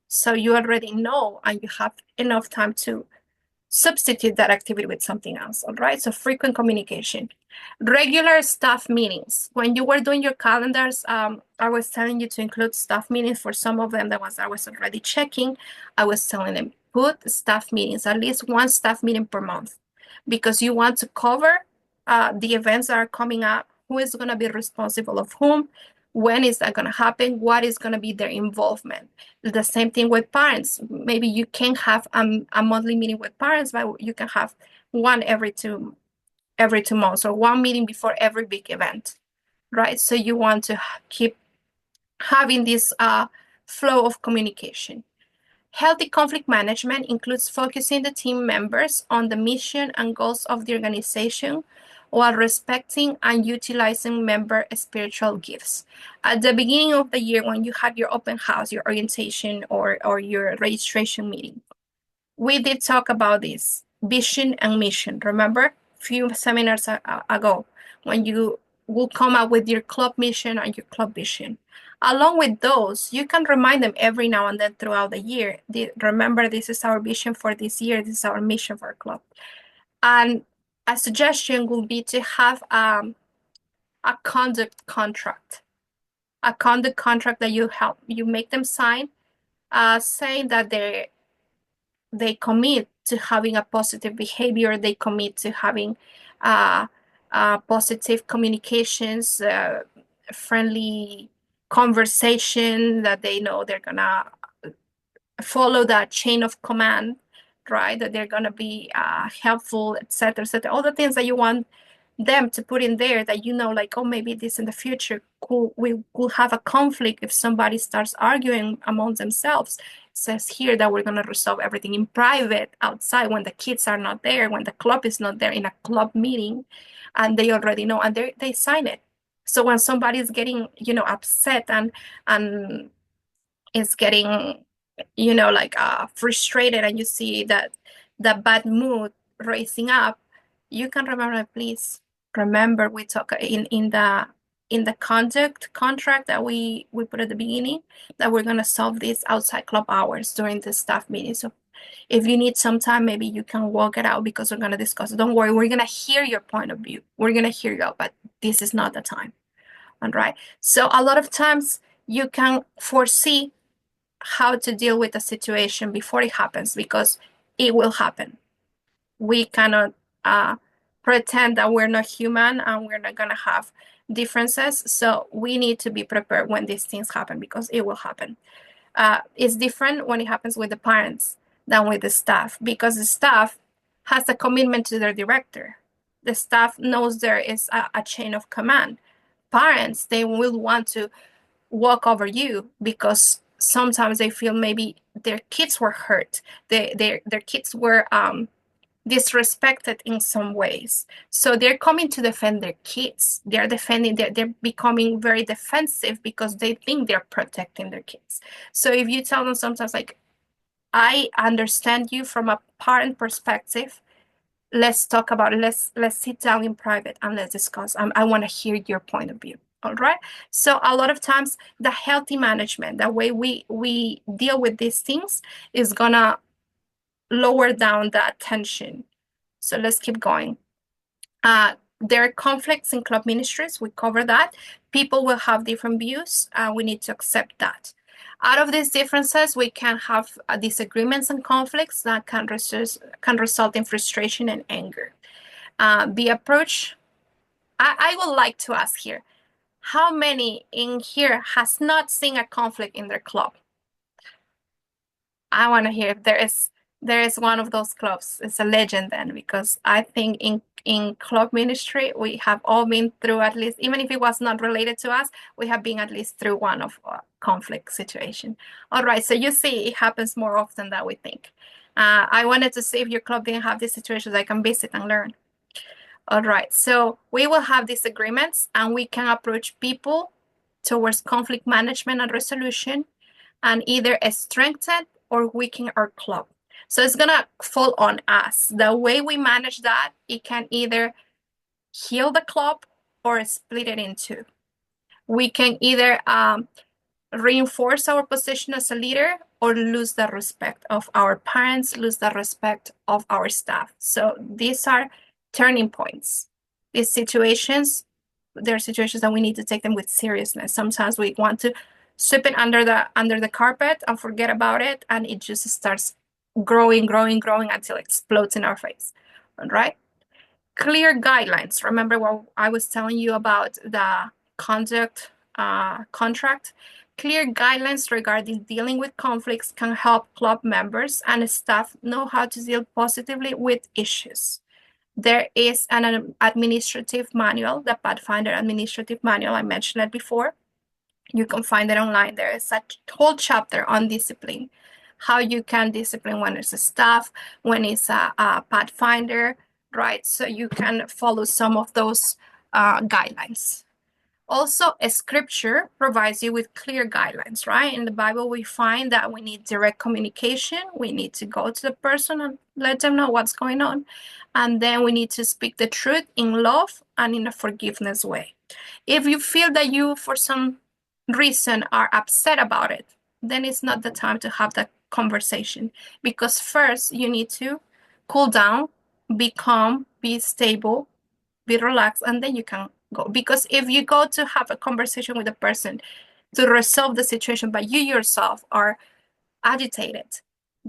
So you already know, and you have enough time to substitute that activity with something else, all right? So frequent communication. Regular staff meetings. When you were doing your calendars, I was telling you to include staff meetings. For some of them, the ones I was already checking, I was telling them, put staff meetings, at least one staff meeting per month, because you want to cover the events that are coming up, who is going to be responsible of whom, when is that going to happen, what is going to be their involvement. The same thing with parents. Maybe you can't have a monthly meeting with parents, but you can have one every two months, or one meeting before every big event, right? So you want to keep having this flow of communication. Healthy conflict management includes focusing the team members on the mission and goals of the organization while respecting and utilizing member spiritual gifts. At the beginning of the year, when you have your open house, your orientation, or your registration meeting, we did talk about this vision and mission. Remember, a few seminars ago, when you will come up with your club mission and your club vision. Along with those, you can remind them every now and then throughout the year. Remember, this is our vision for this year. This is our mission for our club. And a suggestion would be to have a conduct contract. A conduct contract that you make them sign, saying that they commit to having a positive behavior, they commit to having positive communications, friendly conversation, that they know they're gonna follow that chain of command, right? That they're gonna be helpful, etc., etc. All the things that you want them to put in there, that you know, like, oh, maybe this in the future we will have a conflict if somebody starts arguing among themselves. It says here that we're going to resolve everything in private, outside, when the kids are not there, when the club is not there, in a club meeting, and they already know, and they sign it. So when somebody's getting, upset and is getting, like frustrated, and you see that the bad mood raising up, you can remember, please remember, we talk in the contract that we put at the beginning, that we're going to solve this outside club hours during the staff meeting. So if you need some time, maybe you can walk it out, because we're going to discuss it. Don't worry, we're going to hear your point of view. We're going to hear you out, but this is not the time. All right. So a lot of times you can foresee how to deal with the situation before it happens, because it will happen. We cannot pretend that we're not human and we're not going to have differences. So we need to be prepared when these things happen, because it will happen. It's different when it happens with the parents than with the staff, because the staff has a commitment to their director. The staff knows there is a chain of command. Parents, they will want to walk over you, because sometimes they feel maybe their kids were hurt. Their kids were disrespected in some ways. So they're coming to defend their kids. They're becoming very defensive, because they think they're protecting their kids. So if you tell them sometimes, like, I understand you from a parent perspective, let's talk about it. Let's sit down in private and let's discuss. I want to hear your point of view. All right. So a lot of times the healthy management, the way we deal with these things, is gonna lower down that tension. So let's keep going. There are conflicts in club ministries. We cover that. People will have different views. We need to accept that. Out of these differences, we can have disagreements and conflicts that can result in frustration and anger. The approach, I would like to ask here, how many in here has not seen a conflict in their club? I want to hear if there is one of those clubs. It's a legend then, because I think in club ministry, we have all been through, at least, even if it was not related to us, we have been at least through one of a conflict situation. All right, so you see, it happens more often than we think. I wanted to see if your club didn't have these situations. I can visit and learn. All right, so we will have disagreements, and we can approach people towards conflict management and resolution, and either strengthen or weaken our club. So it's gonna fall on us. The way we manage that, it can either heal the club or split it in two. We can either reinforce our position as a leader or lose the respect of our parents, lose the respect of our staff. So these are turning points. These situations, there are situations that we need to take them with seriousness. Sometimes we want to sweep it under the carpet and forget about it, and it just starts growing until it explodes in our face. All right? Clear guidelines. Remember what I was telling you about the conduct contract? Clear guidelines regarding dealing with conflicts can help club members and staff know how to deal positively with issues. There is an administrative manual, the Pathfinder Administrative Manual. I mentioned it before. You can find it online. There is a whole chapter on discipline, how you can discipline when it's a staff, when it's a Pathfinder, right? So you can follow some of those guidelines. Also, a scripture provides you with clear guidelines, right? In the Bible, we find that we need direct communication. We need to go to the person and let them know what's going on. And then we need to speak the truth in love and in a forgiveness way. If you feel that you, for some reason, are upset about it, then it's not the time to have that conversation. Because first, you need to cool down, be calm, be stable, be relaxed, and then you can go. Because if you go to have a conversation with a person to resolve the situation, but you yourself are agitated,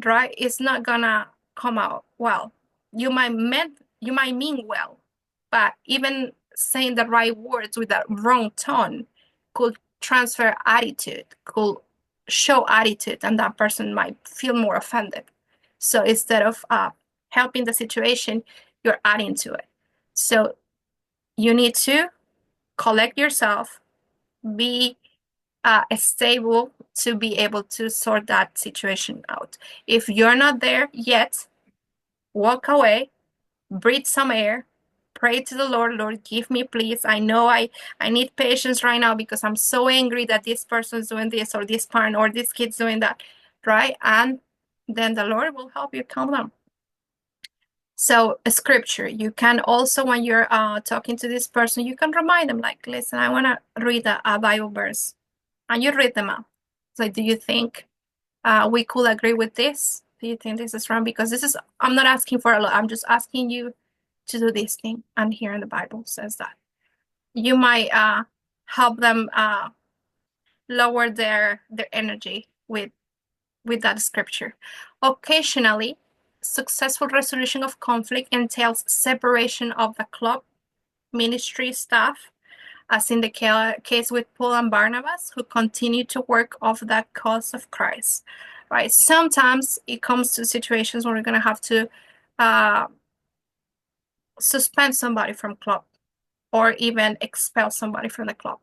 right? It's not gonna come out well. You might mean well, but even saying the right words with that wrong tone could transfer attitude, could show attitude, and that person might feel more offended. So instead of helping the situation, you're adding to it. So you need to collect yourself, be stable to be able to sort that situation out. If you're not there yet, walk away, breathe some air, pray to the Lord. Lord, give me, please. I know I need patience right now because I'm so angry that this person's doing this or this parent or this kid's doing that, right? And then the Lord will help you calm down. So a scripture, you can also, when you're talking to this person, you can remind them like, listen, I want to read a Bible verse, and you read them out. So do you think we could agree with this? Do you think this is wrong? Because this is, I'm not asking for a lot. I'm just asking you to do this thing. And here in the Bible says that. You might help them lower their energy with that scripture. Occasionally, successful resolution of conflict entails separation of the club ministry staff, as in the case with Paul and Barnabas, who continue to work of the cause of Christ. Right? Sometimes it comes to situations where we're going to have to suspend somebody from club or even expel somebody from the club.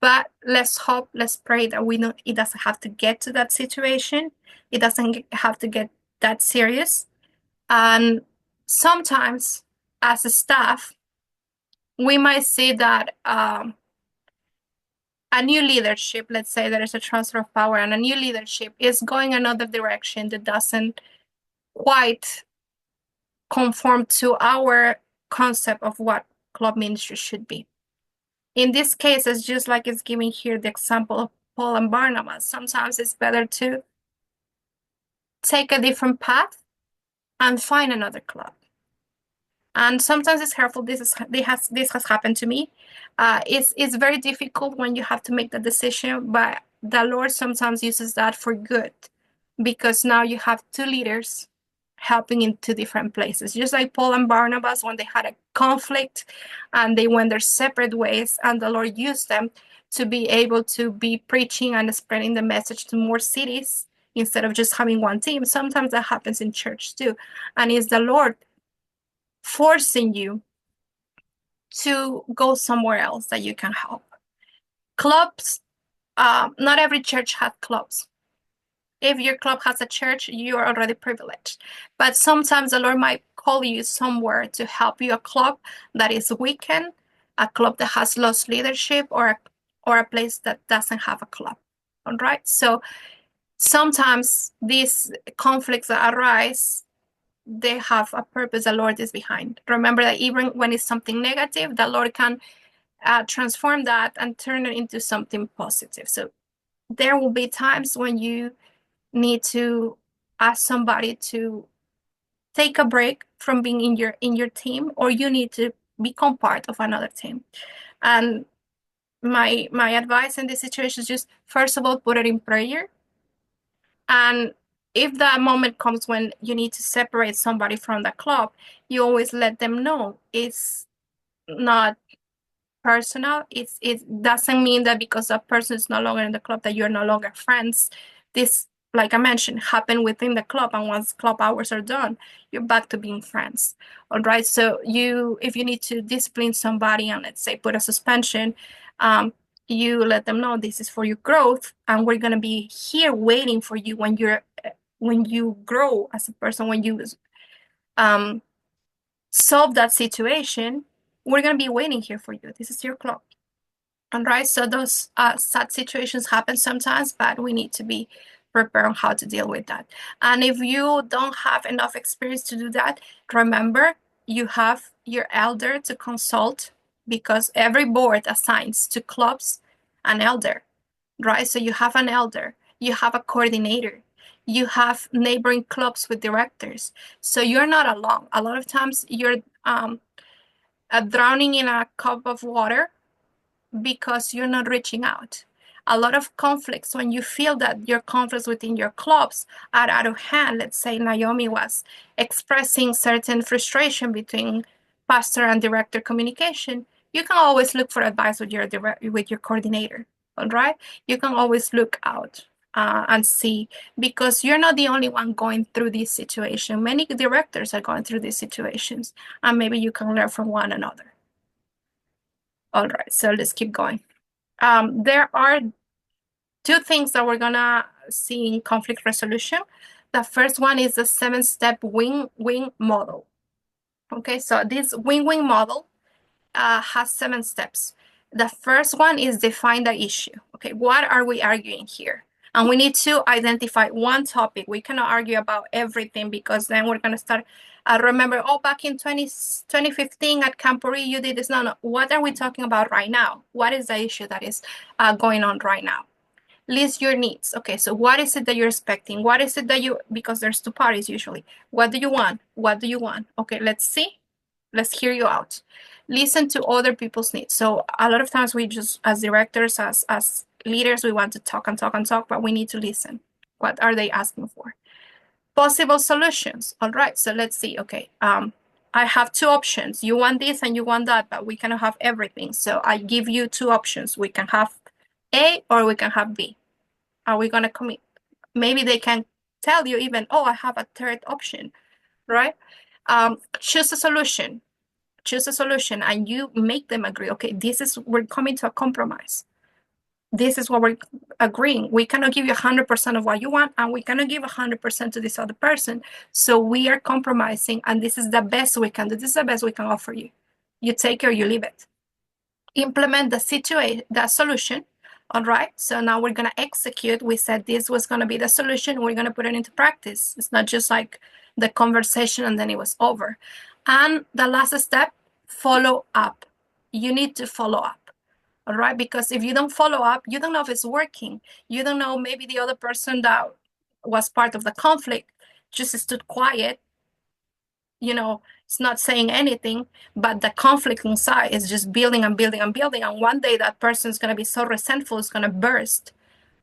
But let's hope, let's pray that it doesn't have to get to that situation. It doesn't have to get that serious. And sometimes, as a staff, we might see that a new leadership, let's say there is a transfer of power, and a new leadership is going another direction that doesn't quite conform to our concept of what club ministry should be. In this case, it's just like it's giving here the example of Paul and Barnabas. Sometimes it's better to take a different path and find another club. And sometimes it's hurtful. This has happened to me. It's very difficult when you have to make the decision, but the Lord sometimes uses that for good, because now you have two leaders helping in two different places. Just like Paul and Barnabas, when they had a conflict and they went their separate ways, and the Lord used them to be able to be preaching and spreading the message to more cities instead of just having one team. Sometimes that happens in church too. And it's the Lord forcing you to go somewhere else that you can help. Clubs, not every church has clubs. If your club has a church, you are already privileged. But sometimes the Lord might call you somewhere to help you, a club that is weakened, a club that has lost leadership, or or a place that doesn't have a club. All right. So sometimes these conflicts that arise, they have a purpose. The Lord is behind. Remember that even when it's something negative, the Lord can transform that and turn it into something positive. So there will be times when you need to ask somebody to take a break from being in your team, or you need to become part of another team. And my advice in this situation is just, first of all, put it in prayer. And if that moment comes when you need to separate somebody from the club, you always let them know it's not personal. It doesn't mean that because a person is no longer in the club that you're no longer friends. This, like I mentioned, happened within the club, and once club hours are done, you're back to being friends. All right. So if you need to discipline somebody and, let's say, put a suspension, you let them know this is for your growth, and we're gonna be here waiting for you when you grow as a person, when you solve that situation. We're gonna be waiting here for you. This is your club. All right, so those sad situations happen sometimes, but we need to be prepared on how to deal with that. And if you don't have enough experience to do that, remember you have your elder to consult, because every board assigns to clubs an elder, right? So you have an elder, you have a coordinator, you have neighboring clubs with directors. So you're not alone. A lot of times you're drowning in a cup of water because you're not reaching out. A lot of conflicts, when you feel that your conflicts within your clubs are out of hand, let's say Naomi was expressing certain frustration between pastor and director communication, you can always look for advice with your coordinator. All right, you can always look out and see, because you're not the only one going through this situation. Many directors are going through these situations, and maybe you can learn from one another. All right, so let's keep going. There are two things that we're gonna see in conflict resolution. The first one is the 7-step win-win model. Okay, so this win-win model has 7 steps. The first one is define the issue. Okay, what are we arguing here? And we need to identify one topic. We cannot argue about everything, because then we're gonna start, remember, back in 2015 at Campori, you did this. No, what are we talking about right now? What is the issue that is going on right now? List your needs. Okay, so what is it that you're expecting? What is it that because there's 2 parties usually. What do you want? What do you want? Okay, let's see. Let's hear you out. Listen to other people's needs. So a lot of times we just, as directors, as leaders, we want to talk and talk and talk, but we need to listen. What are they asking for? Possible solutions. All right, so let's see. Okay, I have 2 options. You want this and you want that, but we cannot have everything. So I give you 2 options. We can have A or we can have B. Are we gonna commit? Maybe they can tell you even, I have a 3rd option, right? Choose a solution. Choose a solution, and you make them agree. Okay, we're coming to a compromise. This is what we're agreeing. We cannot give you 100% of what you want, and we cannot give 100% to this other person. So we are compromising, and this is the best we can do. This is the best we can offer you. You take it or you leave it. Implement the solution. All right, so now we're going to execute. We said this was going to be the solution. We're going to put it into practice. It's not just like the conversation and then it was over. And the last step, follow up. You need to follow up. All right, because if you don't follow up, you don't know if it's working. You don't know, maybe the other person that was part of the conflict just stood quiet, it's not saying anything, but the conflict inside is just building and building and building. And one day that person is going to be so resentful, it's going to burst.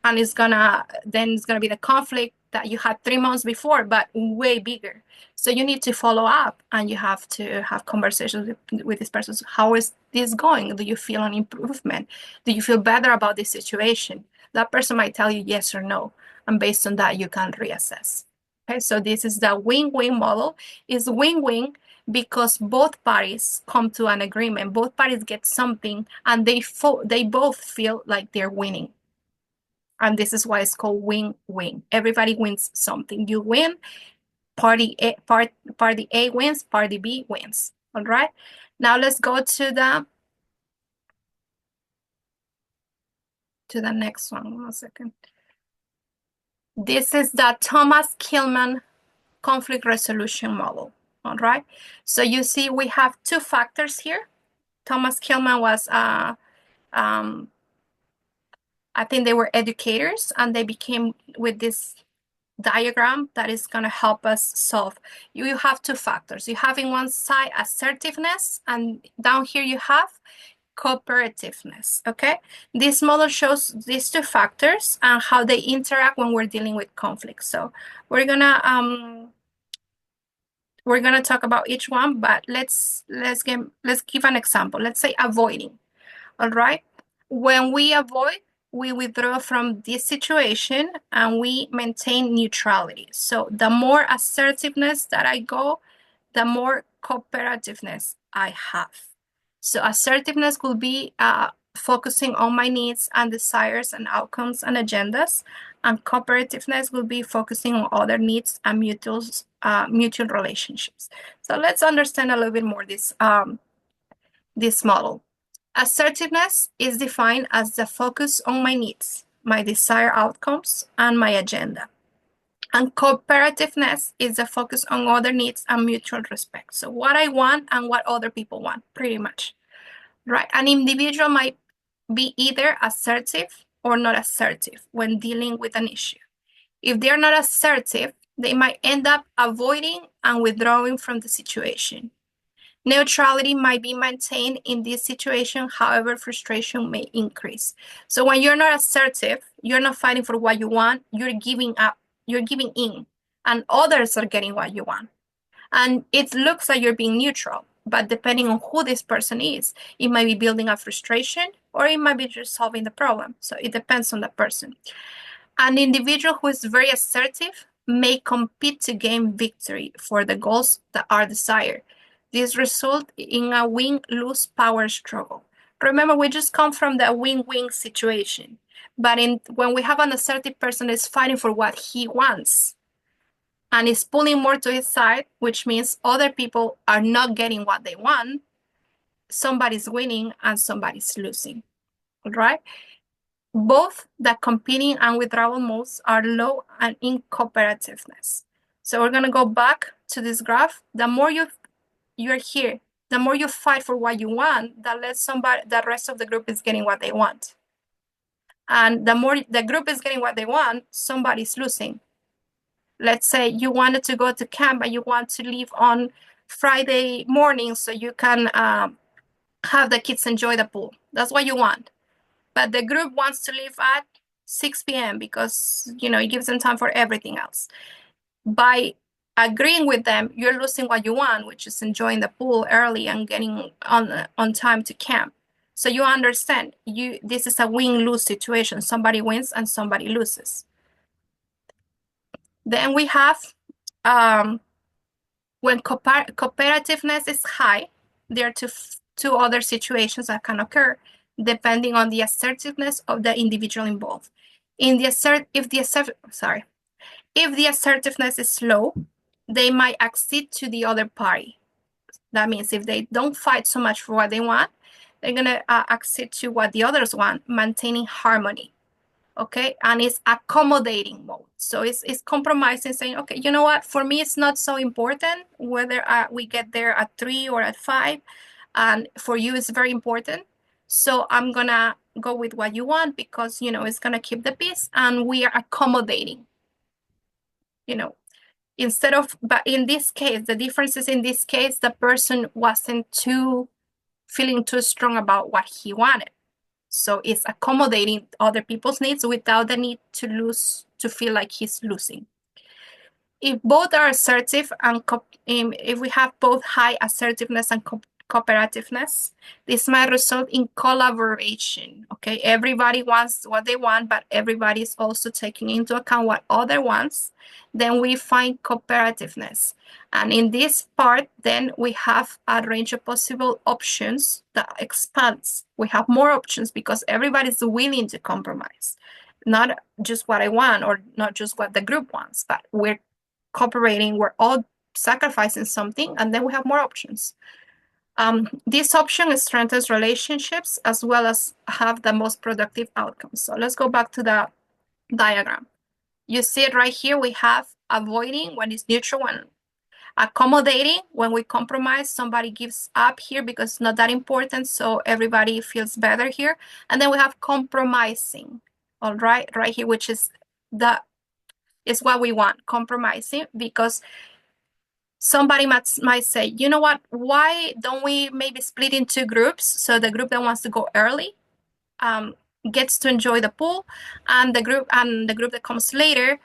And it's going to be the conflict that you had 3 months before, but way bigger. So you need to follow up, and you have to have conversations with this person. How is this going? Do you feel an improvement? Do you feel better about this situation? That person might tell you yes or no. And based on that, you can reassess. Okay, so this is the win-win model. It's win-win because both parties come to an agreement. Both parties get something, and they both feel like they're winning. And this is why it's called win-win. Everybody wins something. You win, party A wins, party B wins. All right. Now let's go to the to the next one. 1 second. This is the Thomas Kilmann conflict resolution model. All right. So you see, we have two factors here. Thomas Kilmann was, I think they were educators, and they became with this diagram that is going to help us solve. You have two factors. You have in one side assertiveness, and down here you have cooperativeness. Okay, this model shows these two factors and how they interact when we're dealing with conflict. So we're gonna talk about each one, but let's give an example. Let's say avoiding. All right, when we avoid, we withdraw from this situation and we maintain neutrality. So the more assertiveness that I go, the more cooperativeness I have. So assertiveness will be focusing on my needs and desires and outcomes and agendas, and cooperativeness will be focusing on other needs and mutual relationships. So let's understand a little bit more this model. Assertiveness is defined as the focus on my needs, my desired outcomes, and my agenda. And cooperativeness is the focus on other needs and mutual respect. So what I want and what other people want, pretty much. Right? An individual might be either assertive or not assertive when dealing with an issue. If they're not assertive, they might end up avoiding and withdrawing from the situation. Neutrality might be maintained in this situation, however, frustration may increase. So when you're not assertive, you're not fighting for what you want, you're giving up, you're giving in, and others are getting what you want. And it looks like you're being neutral, but depending on who this person is, it might be building up frustration or it might be just solving the problem. So it depends on the person. An individual who is very assertive may compete to gain victory for the goals that are desired. This results in a win-lose power struggle. Remember, we just come from the win-win situation. But when we have an assertive person that's fighting for what he wants and is pulling more to his side, which means other people are not getting what they want, somebody's winning and somebody's losing, right? Both the competing and withdrawal modes are low and in cooperativeness. So we're going to go back to this graph. The more you're here, the more you fight for what you want, the rest of the group is getting what they want. And the more the group is getting what they want, somebody's losing. Let's say you wanted to go to camp and you want to leave on Friday morning so you can have the kids enjoy the pool. That's what you want. But the group wants to leave at 6 p.m. because, it gives them time for everything else. By agreeing with them, you're losing what you want, which is enjoying the pool early and getting on time to camp. So you understand, this is a win-lose situation. Somebody wins and somebody loses. Then we have when cooperativeness is high, there are two other situations that can occur depending on the assertiveness of the individual involved. If the assertiveness is low, they might accede to the other party. That means if they don't fight so much for what they want, they're going to accede to what the others want, maintaining harmony. Okay, and it's accommodating mode. So it's compromising, saying, okay, you know what? For me, it's not so important whether we get there at 3 or at 5, and for you, it's very important. So I'm gonna go with what you want because it's gonna keep the peace, and we are accommodating. But in this case, the difference is in this case, the person wasn't feeling too strong about what he wanted. So it's accommodating other people's needs without the need to feel like he's losing. If both are assertive and if we have both high assertiveness and cooperativeness, this might result in collaboration. Okay, everybody wants what they want, but everybody is also taking into account what other wants. Then we find cooperativeness. And in this part, then we have a range of possible options that expands. We have more options because everybody's willing to compromise. Not just what I want or not just what the group wants, but we're cooperating, we're all sacrificing something, and then we have more options. This option strengthens relationships as well as have the most productive outcomes. So let's go back to the diagram. You see it right here. We have avoiding when it's neutral, and accommodating when we compromise. Somebody gives up here because it's not that important, so everybody feels better here. And then we have compromising, all right, right here, which is what we want, compromising, because somebody might say, you know what, why don't we maybe split into groups, so the group that wants to go early gets to enjoy the pool, and the group that comes later,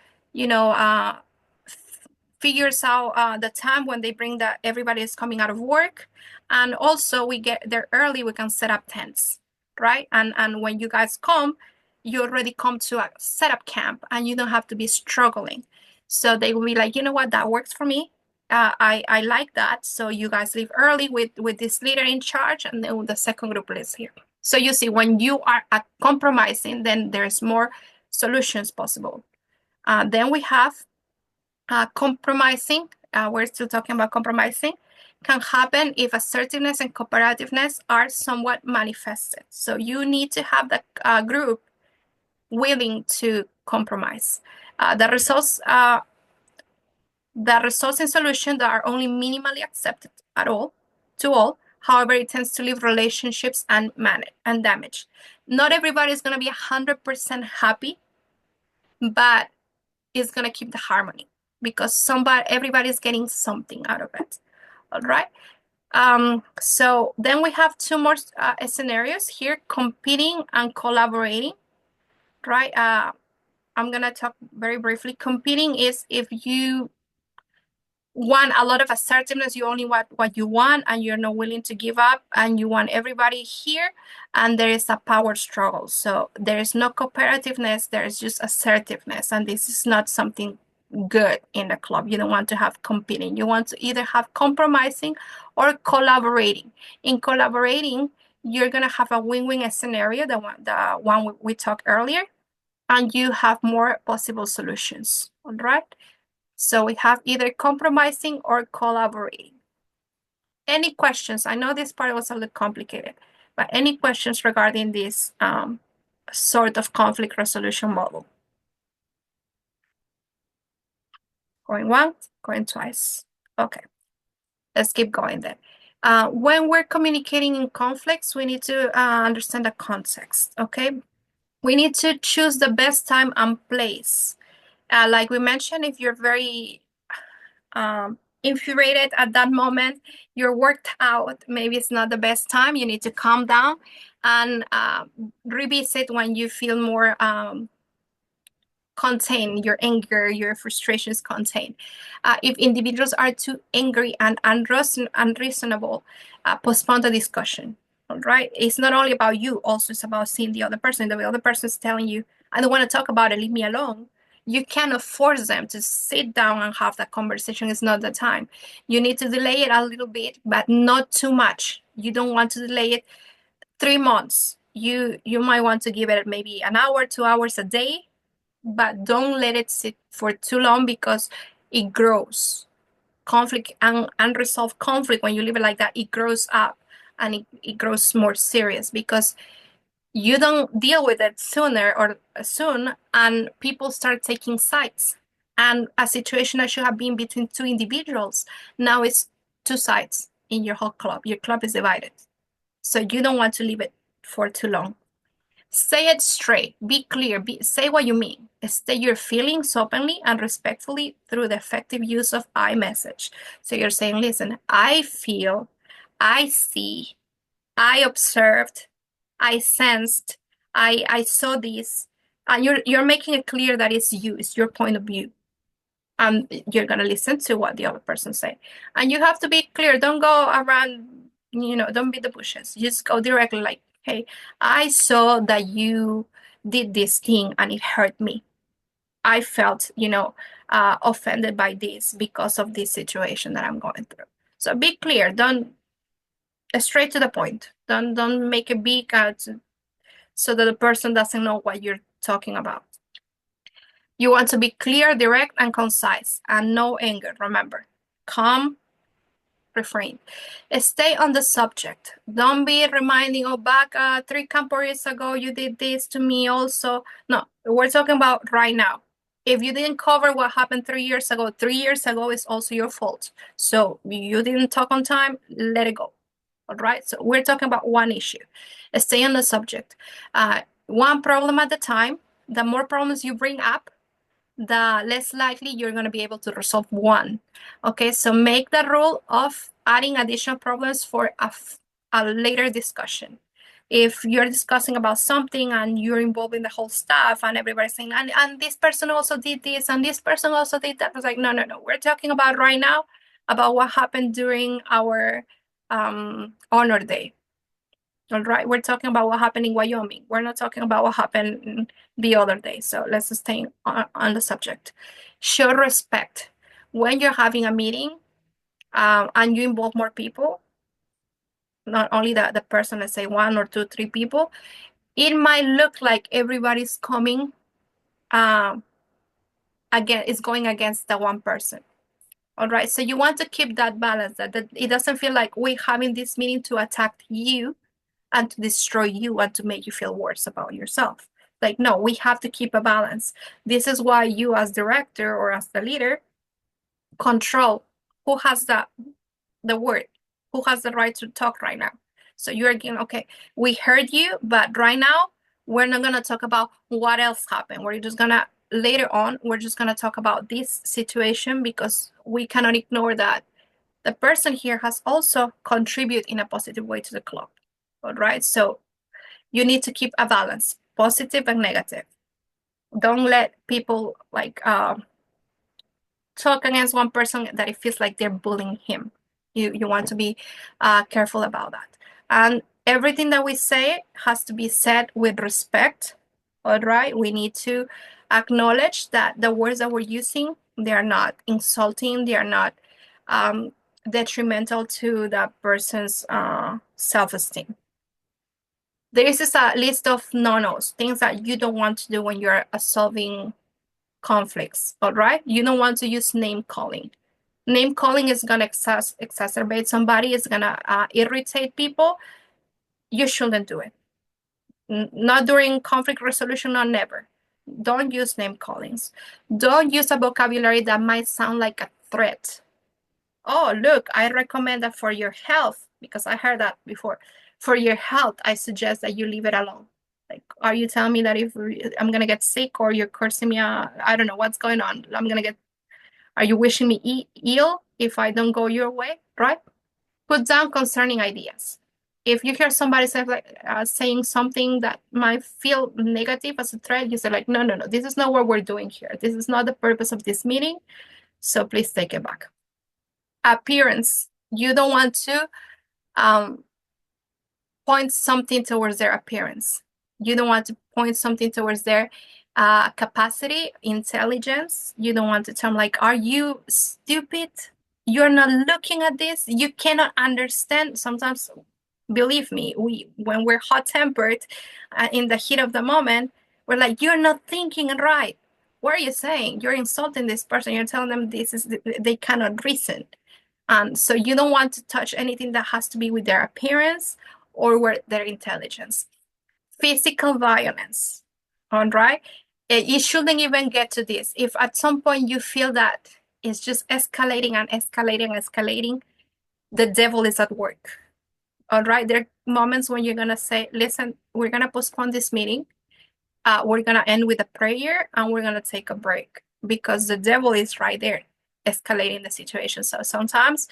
figures out the time when they bring that everybody is coming out of work, and also we get there early, we can set up tents, right? And when you guys come, you already come to a setup camp, and you don't have to be struggling. So they will be like, you know what, that works for me. I like that. So you guys leave early with this leader in charge, and then the second group is here. So you see, when you are compromising, then there's more solutions possible. Then we have compromising. We're still talking about compromising. Can happen if assertiveness and cooperativeness are somewhat manifested. So you need to have the group willing to compromise. The results in solution that are only minimally accepted to all. However, it tends to leave relationships and damage. Not everybody is going to be 100% happy, but it's going to keep the harmony, because everybody's getting something out of it. All right. So then we have two more scenarios here: competing and collaborating. Right. I'm going to talk very briefly. Competing is if you want a lot of assertiveness, you only want what you want, and you're not willing to give up, and you want everybody here, and there is a power struggle. So there is no cooperativeness, there is just assertiveness, and this is not something good in the club. You don't want to have competing. You want to either have compromising or collaborating. In collaborating, you're going to have a win-win scenario, the one we talked earlier, and you have more possible solutions. All right. So we have either compromising or collaborating. Any questions? I know this part was a little complicated, but any questions regarding this sort of conflict resolution model? Going once, going twice. Okay, let's keep going then. When we're communicating in conflicts, we need to understand the context, okay? We need to choose the best time and place. Like we mentioned, if you're very infuriated at that moment, you're worked out, maybe it's not the best time. You need to calm down and revisit when you feel more contained, your anger, your frustrations contained. If individuals are too angry and unreasonable, postpone the discussion. All right. It's not only about you, also it's about seeing the other person. The other person is telling you, I don't want to talk about it, leave me alone. You cannot force them to sit down and have that conversation. It's not the time. You need to delay it a little bit, but not too much. You don't want to delay it 3 months. You might want to give it maybe an hour, 2 hours a day, but don't let it sit for too long, because it grows. Conflict and unresolved conflict, when you leave it like that, it grows up, and it grows more serious because you don't deal with it soon, and people start taking sides. And a situation that should have been between two individuals, now it's two sides in your whole club. Your club is divided. So you don't want to leave it for too long. Say it straight, be clear, say what you mean. State your feelings openly and respectfully through the effective use of I message. So you're saying, listen, I feel, I see, I observed, I sensed, I saw this. And you're making it clear that it's you, it's your point of view. You're gonna listen to what the other person say. And you have to be clear. Don't go around, don't beat the bushes. Just go directly like, hey, I saw that you did this thing and it hurt me. I felt, offended by this because of this situation that I'm going through. So be clear. Don't straight to the point. Don't make it big so that the person doesn't know what you're talking about. You want to be clear, direct, and concise, and no anger. Remember, calm, refrain. Stay on the subject. Don't be reminding, oh, back 3 campers ago, you did this to me also. No, we're talking about right now. If you didn't cover what happened 3 years ago, 3 years ago is also your fault. So you didn't talk on time, let it go. All right, so we're talking about one issue. Stay on the subject. One problem at a time. The more problems you bring up, the less likely you're going to be able to resolve one. Okay, so make the rule of adding additional problems for a later discussion. If you're discussing about something and you're involving the whole staff and everybody's saying, and this person also did this and this person also did that, it's like, no. We're talking about right now about what happened during our honor day. All right, we're talking about what happened in Wyoming. We're not talking about what happened the other day. So let's stay on the subject. Show respect. When you're having a meeting and you involve more people, not only the person, let's say 1 or 2, 3 people, it might look like everybody's coming again, it's going against the one person. All right, so you want to keep that balance, that it doesn't feel like we're having this meeting to attack you and to destroy you and to make you feel worse about yourself. Like, no, we have to keep a balance. This is why you as director or as the leader control who has the word, who has the right to talk right now. So you're again, okay, we heard you, but right now we're not going to talk about what else happened. We're just going to, later on, we're just going to talk about this situation because we cannot ignore that the person here has also contributed in a positive way to the club. All right, so you need to keep a balance, positive and negative. Don't let people like talk against one person that it feels like they're bullying him. You want to be careful about that. And everything that we say has to be said with respect. All right, we need to acknowledge that the words that we're using, they are not insulting, they are not detrimental to that person's self-esteem. This is a list of no-nos, things that you don't want to do when you're solving conflicts, all right? You don't want to use name calling. Name calling is going to exacerbate somebody, it's going to irritate people. You shouldn't do it. Not during conflict resolution, not never. Don't use name callings. Don't use a vocabulary that might sound like a threat. Oh, look, I recommend that for your health, because I heard that before. For your health, I suggest that you leave it alone. Like, are you telling me that if I'm going to get sick or you're cursing me out? I don't know what's going on. Are you wishing me ill if I don't go your way, right? Put down concerning ideas. If you hear somebody say, saying something that might feel negative as a threat, you say like, no, this is not what we're doing here. This is not the purpose of this meeting. So please take it back. Appearance. You don't want to point something towards their appearance. You don't want to point something towards their capacity, intelligence. You don't want to tell them like, are you stupid? You're not looking at this. You cannot understand. Sometimes, believe me, when we're hot-tempered in the heat of the moment, we're like, you're not thinking right. What are you saying? You're insulting this person. You're telling them they cannot reason. So you don't want to touch anything that has to be with their appearance or with their intelligence. Physical violence, all right? It shouldn't even get to this. If at some point you feel that it's just escalating and escalating, the devil is at work, all right? There are moments when you're gonna say, listen, we're gonna postpone this meeting. We're gonna end with a prayer and we're gonna take a break because the devil is right there escalating the situation. So sometimes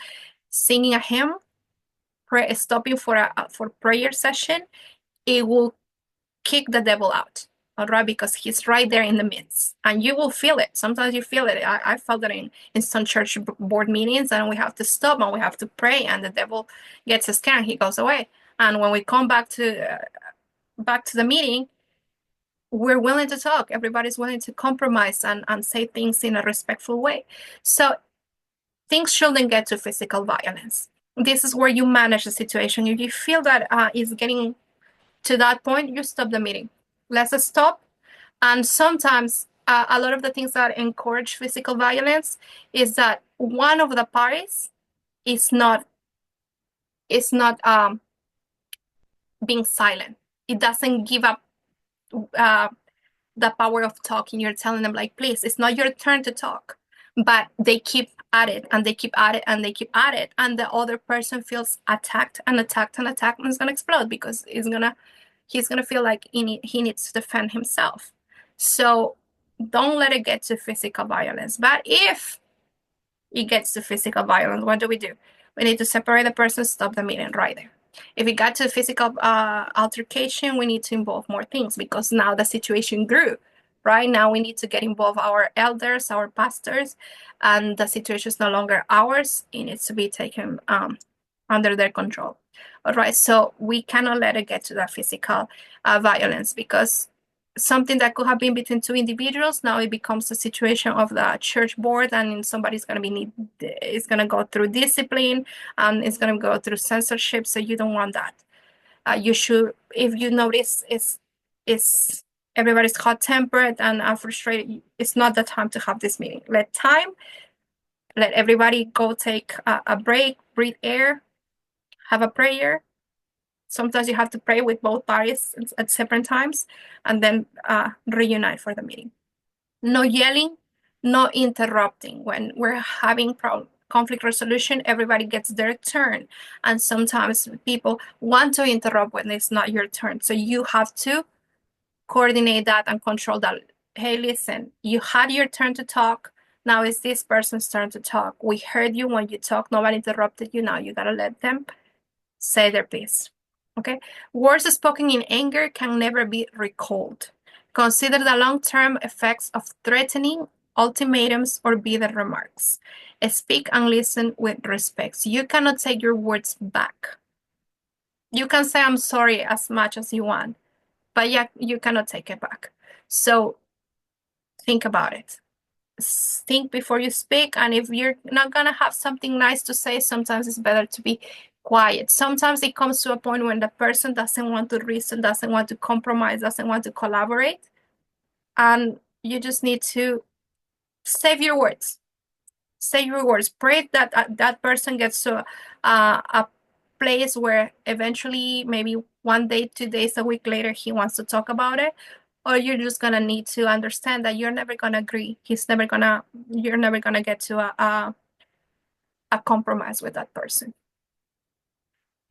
singing a hymn, stopping for prayer session, it will kick the devil out, all right? Because he's right there in the midst and you will feel it. Sometimes you feel it. I felt that in some church board meetings, and we have to stop and we have to pray, and the devil gets scared and he goes away. And when we come back to the meeting, we're willing to talk. Everybody's willing to compromise and say things in a respectful way. So things shouldn't get to physical violence. This is where you manage the situation. If you feel that it's getting to that point, you stop the meeting. Let's stop. And sometimes a lot of the things that encourage physical violence is that one of the parties is not it's not being silent. It doesn't give up the power of talking. You're telling them like, please, it's not your turn to talk. But they keep at it and they keep at it and they keep at it. And the other person feels attacked and attacked and attacked, and it's gonna explode because he's gonna feel like he needs to defend himself. So don't let it get to physical violence. But if it gets to physical violence, what do? We need to separate the person, stop the meeting right there. If it got to physical altercation, we need to involve more things because now the situation grew. Right now, we need to get involved our elders, our pastors, and the situation is no longer ours. It needs to be taken under their control. All right, so we cannot let it get to that physical violence because something that could have been between two individuals, now it becomes a situation of the church board, and somebody's going to it's going to go through discipline, and it's going to go through censorship. So you don't want that. You should, if you notice, it's everybody's hot-tempered and frustrated, it's not the time to have this meeting. Let everybody go take a break, breathe air, have a prayer. Sometimes you have to pray with both parties at separate times, and then reunite for the meeting. No yelling, no interrupting. When we're having conflict resolution, everybody gets their turn. And sometimes people want to interrupt when it's not your turn. So you have to coordinate that and control that. Hey, listen, you had your turn to talk. Now it's this person's turn to talk. We heard you when you talked. Nobody interrupted you. Now you got to let them say their piece. Okay, words spoken in anger can never be recalled. Consider the long-term effects of threatening, ultimatums, or bitter remarks. Speak and listen with respect. You cannot take your words back. You can say I'm sorry as much as you want, but yeah, you cannot take it back. So think about it. Think before you speak, and if you're not gonna have something nice to say, sometimes it's better to be quiet. Sometimes it comes to a point when the person doesn't want to reason, doesn't want to compromise, doesn't want to collaborate, and you just need to save your words. Say your words. Pray that that person gets to a place where eventually, maybe 1 day, 2 days, a week later, he wants to talk about it. Or you're just gonna need to understand that you're never gonna agree. You're never gonna get to a compromise with that person.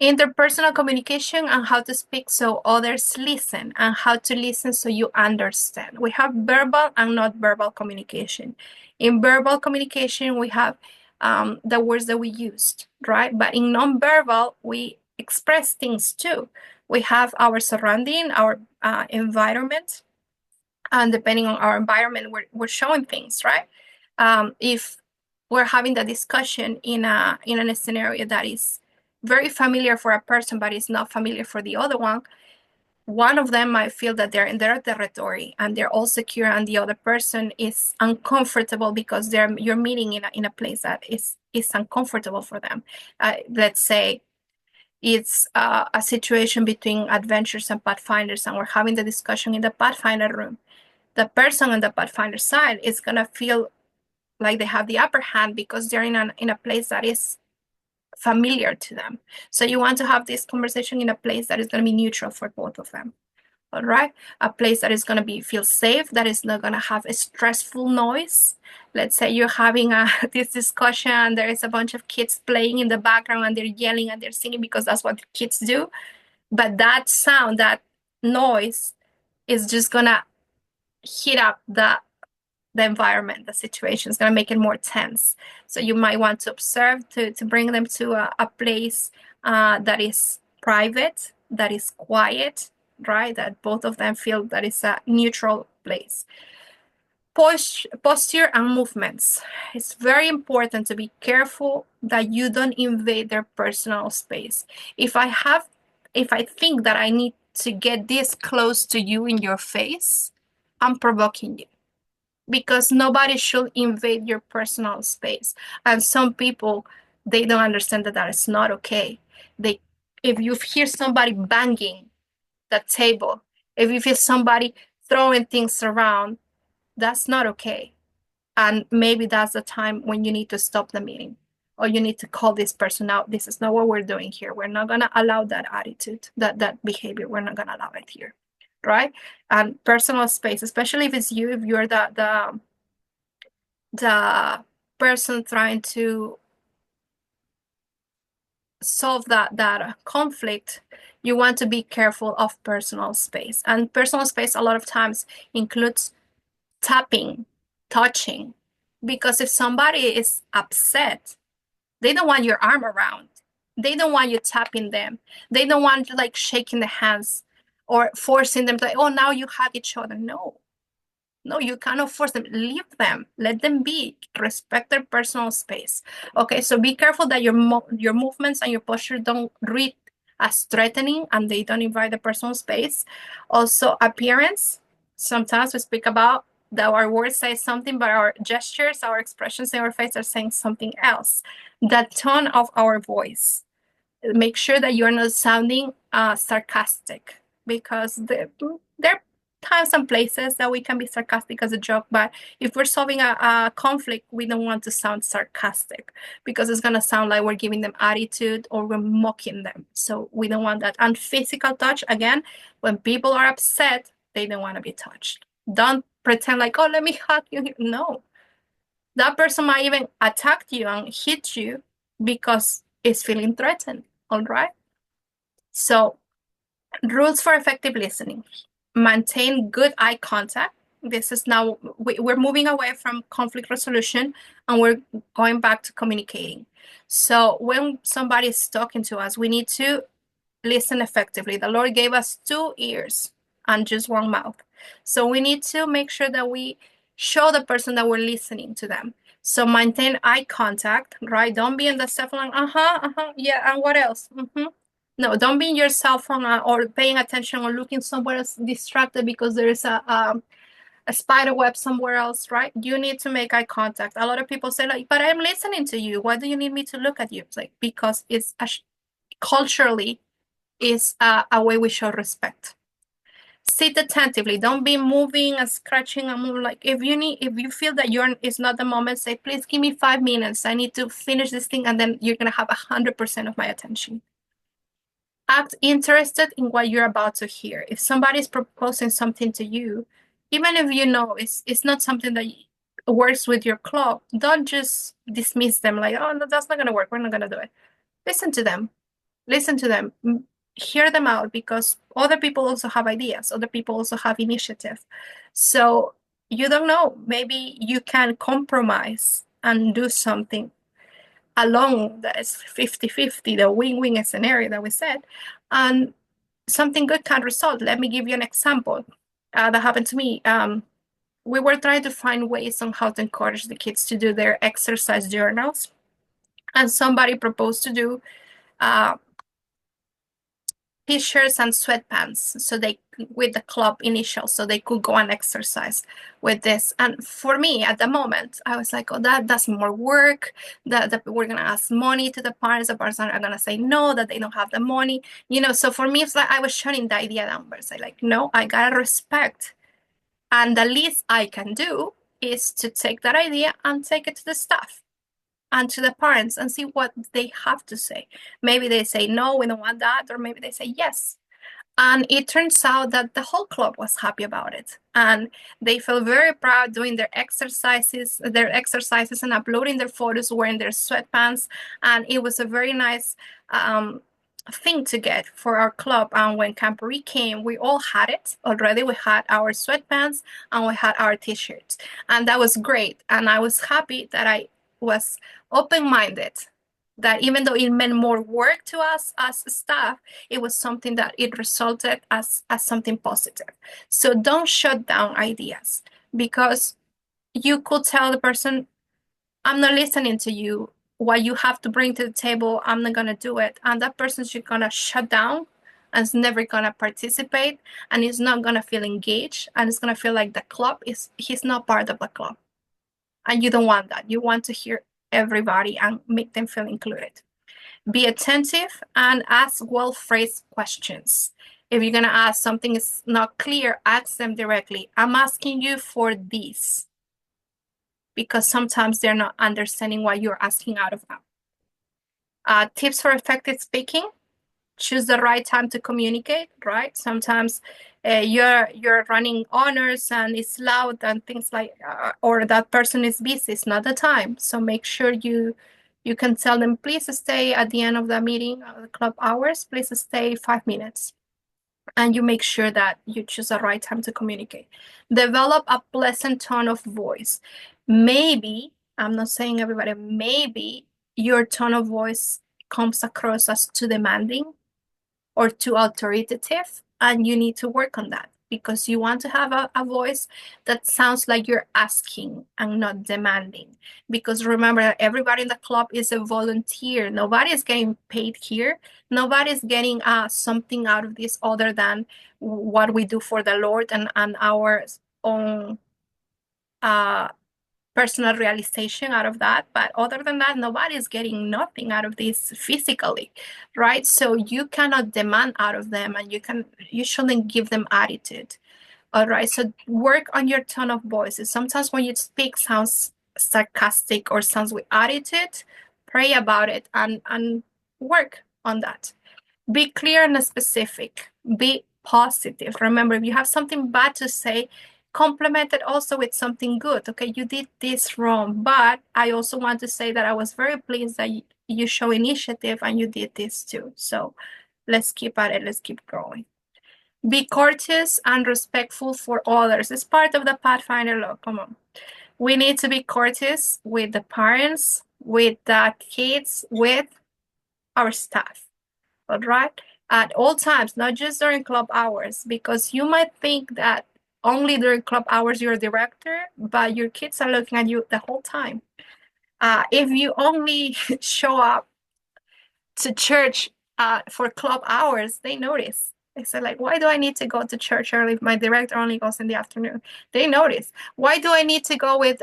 Interpersonal communication and how to speak so others listen, and how to listen so you understand. We have verbal and not verbal communication. In verbal communication, we have the words that we used, right? But in non-verbal, we express things too. We have our surrounding, our environment, and depending on our environment, we're showing things, right? If we're having the discussion in a scenario that is very familiar for a person, but it's not familiar for the other one of them might feel that they're in their territory and they're all secure, and the other person is uncomfortable because you're meeting in a place that is uncomfortable for them. Let's say it's a situation between adventurers and pathfinders, and we're having the discussion in the pathfinder room. The person on the pathfinder side is gonna feel like they have the upper hand because they're in a place that is familiar to them. So you want to have this conversation in a place that is going to be neutral for both of them. All right, a place that is going to feel safe, that is not going to have a stressful noise. Let's say you're having this discussion and there is a bunch of kids playing in the background and they're yelling and they're singing because that's what kids do. But that sound, that noise is just going to heat up the environment, the situation is going to make it more tense. So you might want to observe to bring them to a place that is private, that is quiet, right? That both of them feel that it's a neutral place. Posture and movements. It's very important to be careful that you don't invade their personal space. If I think that I need to get this close to you in your face, I'm provoking you. Because nobody should invade your personal space. And some people, they don't understand that is not okay. If you hear somebody banging the table, if you feel somebody throwing things around, that's not okay. And maybe that's the time when you need to stop the meeting. oh, you need to call this person out. This is not what we're doing here. We're not going to allow that attitude, that behavior. We're not going to allow it here, right? And personal space, especially if it's you, if you're the person trying to solve that conflict, you want to be careful of personal space. And personal space a lot of times includes tapping, touching, because if somebody is upset, they don't want your arm around. They don't want you tapping them. They don't want you like shaking the hands or forcing them to like, oh, now you hug each other. No, you cannot force them. Leave them. Let them be. Respect their personal space. Okay, so be careful that your movements and your posture don't read as threatening and they don't invite the personal space. Also, appearance. Sometimes we speak about that our words say something, but our gestures, our expressions in our face are saying something else. The tone of our voice. Make sure that you're not sounding sarcastic, because there are times and places that we can be sarcastic as a joke, but if we're solving a conflict, we don't want to sound sarcastic because it's going to sound like we're giving them attitude or we're mocking them. So we don't want that. And physical touch, again, when people are upset, they don't want to be touched. Don't pretend like, oh, let me hug you. No. That person might even attack you and hit you because it's feeling threatened. All right. So, rules for effective listening: maintain good eye contact. This is now, we're moving away from conflict resolution and we're going back to communicating. So, when somebody is talking to us, we need to listen effectively. The Lord gave us 2 ears and just 1 mouth. So, we need to make sure that we show the person that we're listening to them. So maintain eye contact, right? Don't be in the cell phone, yeah, and what else? No, don't be in your cell phone or paying attention or looking somewhere else distracted because there is a spider web somewhere else, right? You need to make eye contact. A lot of people say like, but I'm listening to you. Why do you need me to look at you? It's like, because it's culturally is a way we show respect. Sit attentively. Don't be moving and scratching and moving. Like if you feel that it's not the moment, say, please give me 5 minutes. I need to finish this thing, and then you're gonna have 100% of my attention. Act interested in what you're about to hear. If somebody's proposing something to you, even if you know it's not something that works with your club, don't just dismiss them like, oh no, that's not gonna work. We're not gonna do it. Listen to them. Hear them out, because other people also have ideas. Other people also have initiative. So you don't know. Maybe you can compromise and do something along that is 50-50, the win-win scenario that we said, and something good can result. Let me give you an example that happened to me. We were trying to find ways on how to encourage the kids to do their exercise journals, and somebody proposed to do t-shirts and sweatpants, so they with the club initials, so they could go and exercise with this. And for me at the moment, I was like, oh, that's more work, that we're gonna ask money to the parents are gonna say no, that they don't have the money, so for me it's like I was shutting the idea down. But it's like, no, I gotta respect, and the least I can do is to take that idea and take it to the staff and to the parents and see what they have to say. Maybe they say, no, we don't want that, or maybe they say yes. And it turns out that the whole club was happy about it. And they felt very proud doing their exercises and uploading their photos wearing their sweatpants. And it was a very nice thing to get for our club. And when Camporee came, we all had it already. We had our sweatpants and we had our t-shirts. And that was great. And I was happy that I was open-minded, that even though it meant more work to us as staff, it was something that it resulted as something positive. So don't shut down ideas, because you could tell the person, I'm not listening to you. What you have to bring to the table, I'm not going to do it. And that person's just going to shut down and is never going to participate, and is not going to feel engaged, and it's going to feel like the club he's not part of the club. And you don't want that. You want to hear everybody and make them feel included. Be attentive and ask well-phrased questions. If you're going to ask something is not clear, ask them directly. I'm asking you for this. Because sometimes they're not understanding what you're asking out of them. Tips for effective speaking: choose the right time to communicate, right? Sometimes you're running honors and it's loud and things like, or that person is busy. It's not the time. So make sure you can tell them, please stay at the end of the meeting, the club hours, please stay 5 minutes. And you make sure that you choose the right time to communicate. Develop a pleasant tone of voice. Maybe, I'm not saying everybody, maybe your tone of voice comes across as too demanding or too authoritative, and you need to work on that because you want to have a voice that sounds like you're asking and not demanding. Because remember, everybody in the club is a volunteer. Nobody is getting paid here. Nobody's getting something out of this other than what we do for the Lord and our own personal realization out of that. But other than that, nobody's getting nothing out of this physically, right? So you cannot demand out of them, and you shouldn't give them attitude. All right, so work on your tone of voices. Sometimes when you speak sounds sarcastic or sounds with attitude, pray about it and work on that. Be clear and specific. Be positive. Remember, if you have something bad to say, complement it also with something good. Okay, you did this wrong, but I also want to say that I was very pleased that you show initiative and you did this too. So let's keep at it. Let's keep growing. Be courteous and respectful for others. It's part of the Pathfinder law. Come on. We need to be courteous with the parents, with the kids, with our staff. All right? At all times, not just during club hours, because you might think that only during club hours you're a director, but your kids are looking at you the whole time. If you only show up to church for club hours, they notice. They say, like, why do I need to go to church early if my director only goes in the afternoon? They notice. Why do I need to go with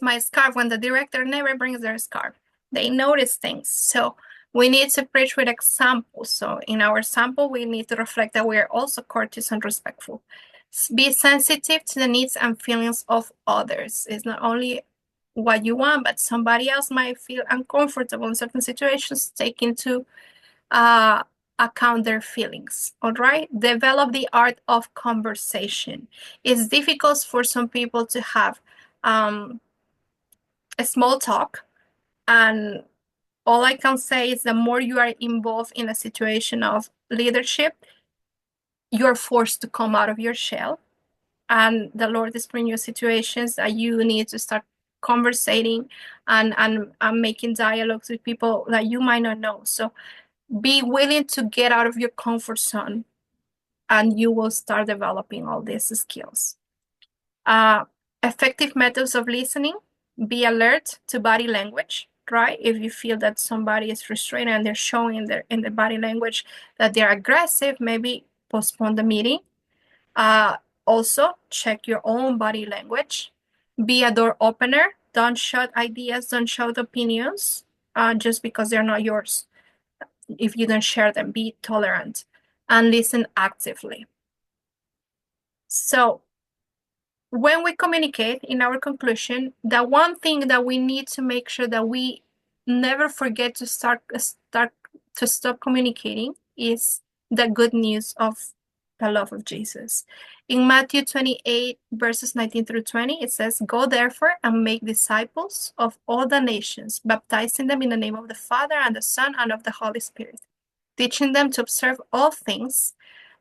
my scarf when the director never brings their scarf? They notice things. So we need to preach with example. So in our sample, we need to reflect that we are also courteous and respectful. Be sensitive to the needs and feelings of others. It's not only what you want, but somebody else might feel uncomfortable in certain situations. Take into account their feelings. All right. Develop the art of conversation. It's difficult for some people to have a small talk, and all I can say is the more you are involved in a situation of leadership, you're forced to come out of your shell, and the Lord is bringing you situations that you need to start conversating and making dialogues with people that you might not know. So be willing to get out of your comfort zone, and you will start developing all these skills. Effective methods of listening. Be alert to body language, right? If you feel that somebody is frustrated and they're showing in their body language that they're aggressive, maybe postpone the meeting. Also, check your own body language. Be a door opener. Don't shut ideas, don't shut opinions just because they're not yours. If you don't share them, be tolerant and listen actively. So when we communicate, in our conclusion, the one thing that we need to make sure that we never forget to stop communicating is the good news of the love of Jesus. In Matthew 28, verses 19 through 20, it says, "Go therefore and make disciples of all the nations, baptizing them in the name of the Father and the Son and of the Holy Spirit, teaching them to observe all things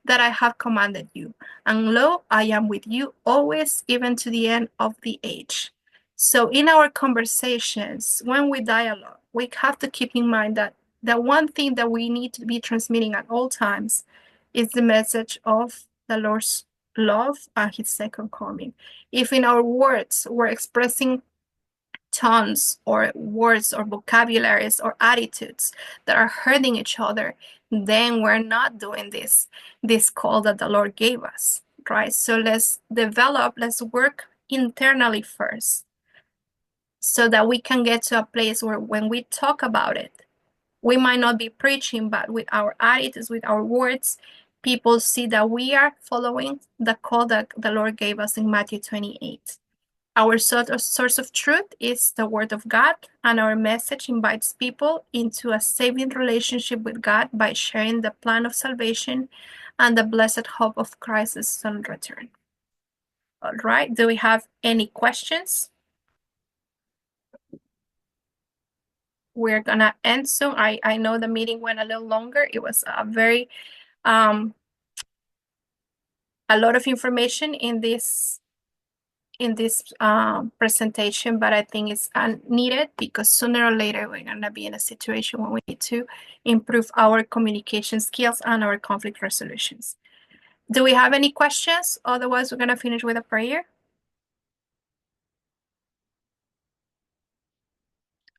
that I have commanded you. And lo, I am with you always, even to the end of the age." So in our conversations, when we dialogue, we have to keep in mind that the one thing that we need to be transmitting at all times is the message of the Lord's love and his second coming. If in our words we're expressing tones or words or vocabularies or attitudes that are hurting each other, then we're not doing this call that the Lord gave us, right? So let's work internally first so that we can get to a place where when we talk about it, we might not be preaching, but with our attitudes, with our words, people see that we are following the call that the Lord gave us in Matthew 28. Our source of truth is the Word of God, and our message invites people into a saving relationship with God by sharing the plan of salvation and the blessed hope of Christ's soon return. All right, do we have any questions? We're gonna end soon. I know the meeting went a little longer. It was a very a lot of information in this presentation, but I think it's needed because sooner or later we're gonna be in a situation where we need to improve our communication skills and our conflict resolutions. Do we have any questions? Otherwise, we're gonna finish with a prayer.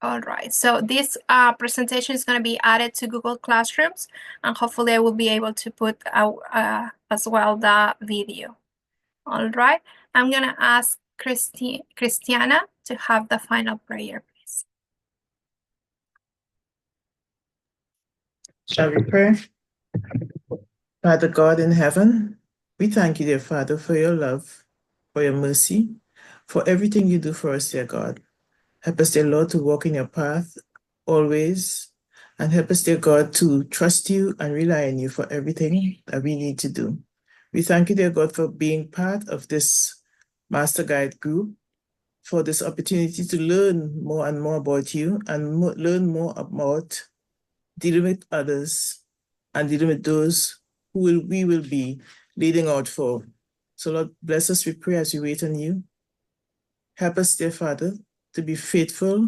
All right, so this presentation is going to be added to Google Classrooms, and hopefully I will be able to put out as well the video. All right, I'm going to ask Christiana to have the final prayer, please. Shall we pray? Father God in heaven, we thank you, dear Father, for your love, for your mercy, for everything you do for us, dear God. Help us, dear Lord, to walk in your path always, and help us, dear God, to trust you and rely on you for everything that we need to do. We thank you, dear God, for being part of this Master Guide group, for this opportunity to learn more and more about you and learn more about dealing with others and dealing with those who we will be leading out for. So, Lord, bless us, we pray, as we wait on you. Help us, dear Father, to be faithful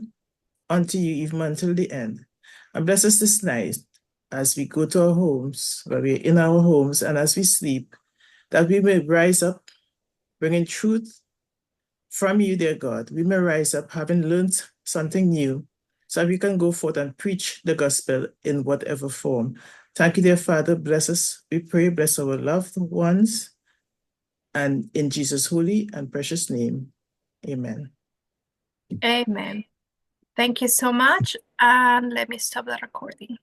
unto you even until the end. And bless us this night as we go to our homes, where we're in our homes, and as we sleep, that we may rise up, bringing truth from you, dear God. We may rise up having learned something new, so that we can go forth and preach the gospel in whatever form. Thank you, dear Father. Bless us, we pray. Bless our loved ones. And in Jesus' holy and precious name, amen. Amen. Thank you so much. And let me stop the recording.